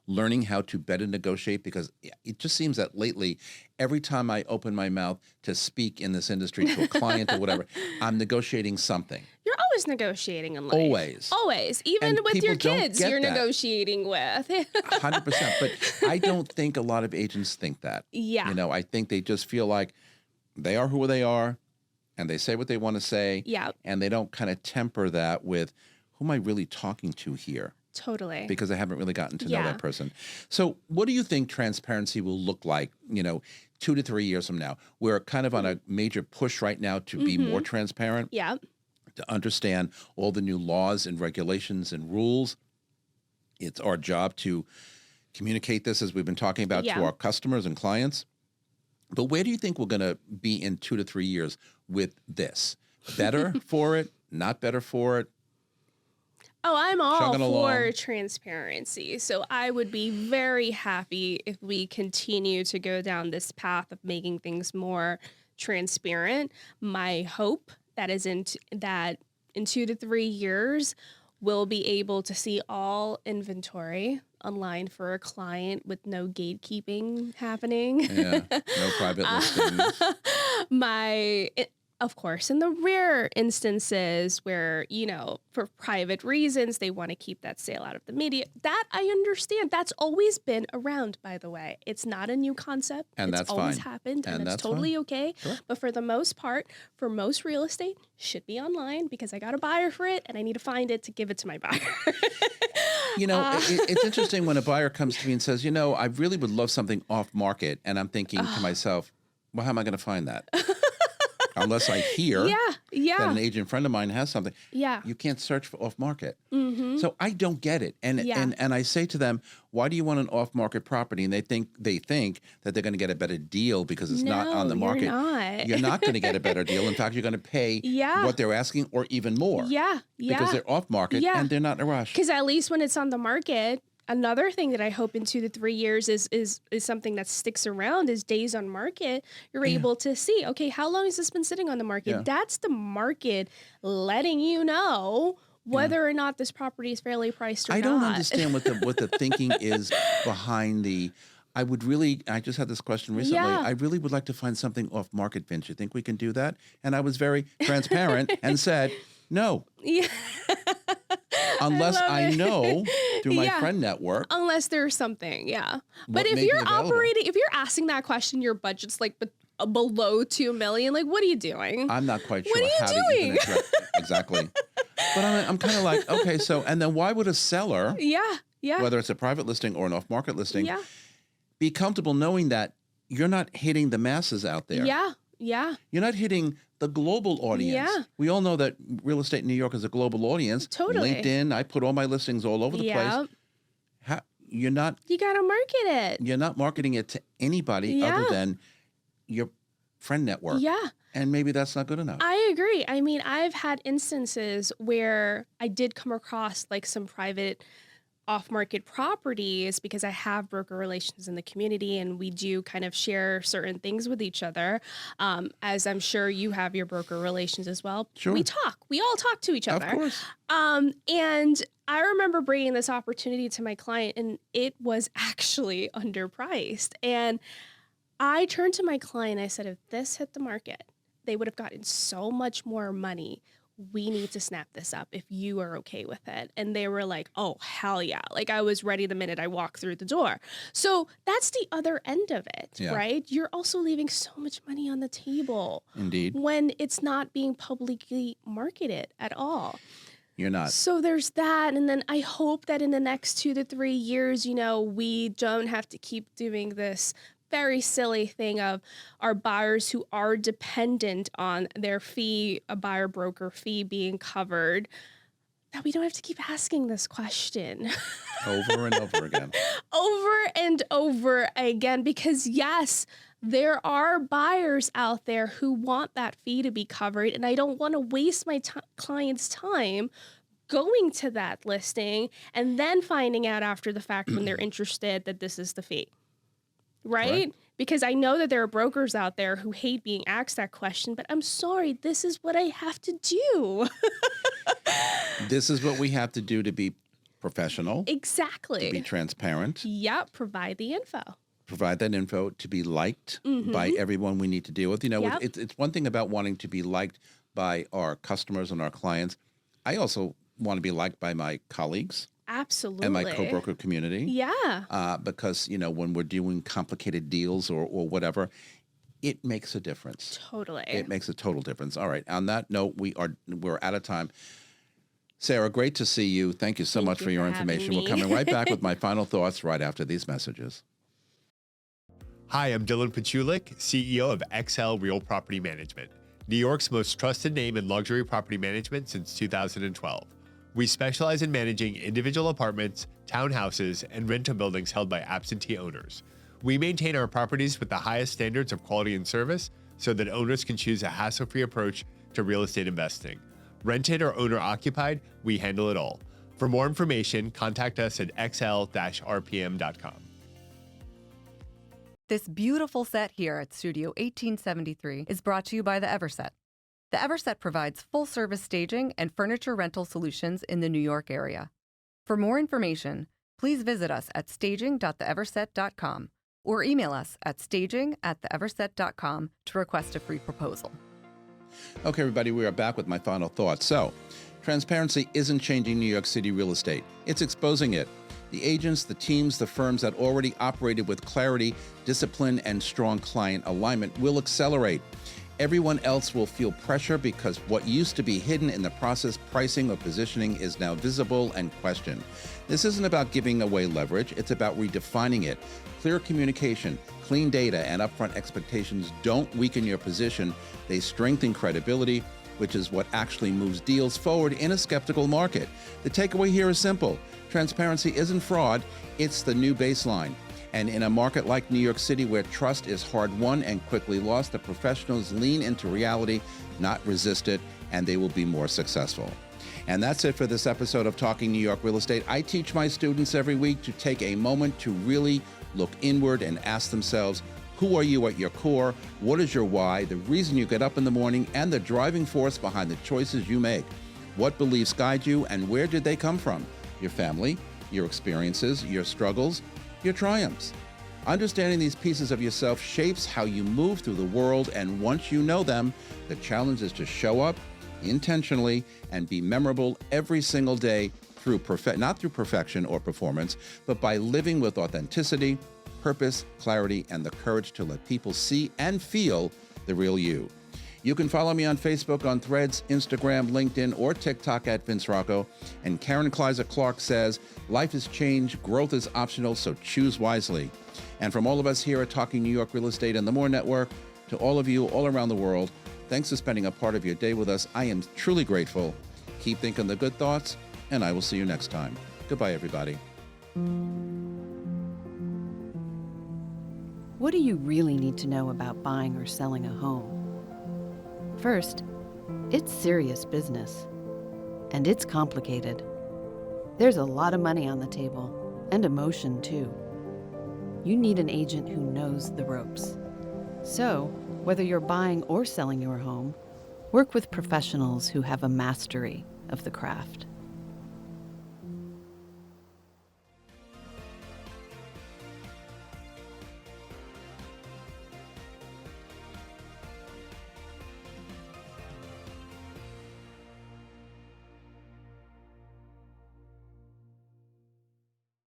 learning how to better negotiate, because it just seems that lately, every time I open my mouth to speak in this industry to a client or whatever, I'm negotiating something. You're always negotiating in life. Always. Even And with your people don't kids, get you're that. negotiating with. 100%. But I don't think a lot of agents think that. Yeah. I think they just feel like they are who they are and they say what they want to say. Yeah. And they don't kind of temper that with, who am I really talking to here? Totally. Because I haven't really gotten to know that person. So what do you think transparency will look like, 2 to 3 years from now? We're kind of on a major push right now to be more transparent. Yeah. To understand all the new laws and regulations and rules. It's our job to communicate this, as we've been talking about, to our customers and clients. But where do you think we're going to be in 2 to 3 years with this? Better for it? Not better for it? Oh, I'm all Chugging for along. transparency. So I would be very happy if we continue to go down this path of making things more transparent. My hope that is that in 2 to 3 years, we'll be able to see all inventory online for a client with no gatekeeping happening. Yeah, no private listings. Of course, in the rare instances where, for private reasons, they want to keep that sale out of the media, that I understand. That's always been around, by the way. It's not a new concept. And it's that's always fine. happened, and And it's that's totally fine. okay. Sure. But for the most part, for most real estate, should be online because I got a buyer for it, and I need to find it to give it to my buyer. It's interesting when a buyer comes to me and says, I really would love something off market. And I'm thinking to myself, well, how am I going to find that? Unless I hear that an agent friend of mine has something. Yeah. You can't search for off market. So I don't get it. And I say to them, why do you want an off market property? And they think that they're going to get a better deal because it's not on the market. You're not. You're not going to get a better deal. In fact, you're going to pay what they're asking or even more. Yeah. Because they're off market and they're not in a rush. Because at least when it's on the market, another thing that I hope in 2 to 3 years is something that sticks around is days on market. You're able to see, okay, how long has this been sitting on the market? Yeah. That's the market letting you know whether or not this property is fairly priced or not. I don't understand what the thinking is behind the. I just had this question recently. Yeah. I really would like to find something off market, Vince. You think we can do that? And I was very transparent and said, no. Yeah. Unless I know through my Yeah. friend network. Unless there's something, yeah. But What if may be you're available. if you're asking that question, your budget's like below 2 million, like what are you doing? I'm not quite sure What are you how to even doing? address exactly. But I'm kind of like, okay, so and then why would a seller, Yeah. whether it's a private listing or an off market listing, Yeah. be comfortable knowing that you're not hitting the masses out there? Yeah. Yeah. You're not hitting the global audience. Yeah. We all know that real estate in New York is a global audience. Totally. LinkedIn, I put all my listings all over the Yeah. place. You're not You gotta market it. marketing it to anybody other than your friend network. Yeah. And maybe that's not good enough. I agree. I mean, I've had instances where I did come across like some private off-market properties because I have broker relations in the community and we do kind of share certain things with each other. As I'm sure you have your broker relations as well. Sure. We all talk to each other. Of course. And I remember bringing this opportunity to my client and it was actually underpriced. And I turned to my client, I said, if this hit the market, they would have gotten so much more money. We need to snap this up if you are okay with it. And they were like, oh, hell yeah. Like I was ready the minute I walked through the door. So that's the other end of it, right? You're also leaving so much money on the table. Indeed. When it's not being publicly marketed at all. You're not. So there's that. And then I hope that in the next 2 to 3 years, we don't have to keep doing this very silly thing of our buyers who are dependent on their fee, a buyer broker fee being covered, that we don't have to keep asking this question Over and over again. over and over again, because yes, there are buyers out there who want that fee to be covered. And I don't want to waste my client's time going to that listing and then finding out after the fact when they're interested that this is the fee. Right? Because I know that there are brokers out there who hate being asked that question, but I'm sorry, this is what I have to do. This is what we have to do to be professional, Exactly. to be transparent, Yep, provide the info. provide that info, to be liked by everyone we need to deal with. Yep. It's one thing about wanting to be liked by our customers and our clients. I also want to be liked by my colleagues Absolutely. and my co-broker community. Yeah. Because, when we're doing complicated deals or whatever, it makes a difference. Totally. It makes a total difference. All right. On that note, we're out of time. Sarah, great to see you. Thank you so much you for your for having information. We're me. coming right back with my final thoughts right after these messages. Hi, I'm Dylan Pachulik, CEO of XL Real Property Management, New York's most trusted name in luxury property management since 2012. We specialize in managing individual apartments, townhouses, and rental buildings held by absentee owners. We maintain our properties with the highest standards of quality and service so that owners can choose a hassle-free approach to real estate investing. Rented or owner-occupied, we handle it all. For more information, contact us at xl-rpm.com. This beautiful set here at Studio 1873 is brought to you by the Everset. The Everset provides full-service staging and furniture rental solutions in the New York area. For more information, please visit us at staging.theeverset.com or email us at staging@theeverset.com to request a free proposal. Okay, everybody, we are back with my final thoughts. So, transparency isn't changing New York City real estate. It's exposing it. The agents, the teams, the firms that already operated with clarity, discipline, and strong client alignment will accelerate. Everyone else will feel pressure because what used to be hidden in the process, pricing, or positioning is now visible and questioned. This isn't about giving away leverage. It's about redefining it. Clear communication, clean data, and upfront expectations don't weaken your position. They strengthen credibility, which is what actually moves deals forward in a skeptical market. The takeaway here is simple. Transparency isn't fraud, it's the new baseline. And in a market like New York City where trust is hard won and quickly lost, the professionals lean into reality, not resist it, and they will be more successful. And that's it for this episode of Talking New York Real Estate. I teach my students every week to take a moment to really look inward and ask themselves, who are you at your core? What is your why? The reason you get up in the morning and the driving force behind the choices you make. What beliefs guide you and where did they come from? Your family, your experiences, your struggles, your triumphs. Understanding these pieces of yourself shapes how you move through the world, and once you know them, the challenge is to show up intentionally and be memorable every single day through not through perfection or performance, but by living with authenticity, purpose, clarity, and the courage to let people see and feel the real you. You can follow me on Facebook, on Threads, Instagram, LinkedIn, or TikTok at Vince Rocco. And Karen Kleiser Clark says, life is change, growth is optional, so choose wisely. And from all of us here at Talking New York Real Estate and the More Network, to all of you all around the world, thanks for spending a part of your day with us. I am truly grateful. Keep thinking the good thoughts, and I will see you next time. Goodbye, everybody. What do you really need to know about buying or selling a home? First, it's serious business, and it's complicated. There's a lot of money on the table, and emotion too. You need an agent who knows the ropes. So, whether you're buying or selling your home, work with professionals who have a mastery of the craft.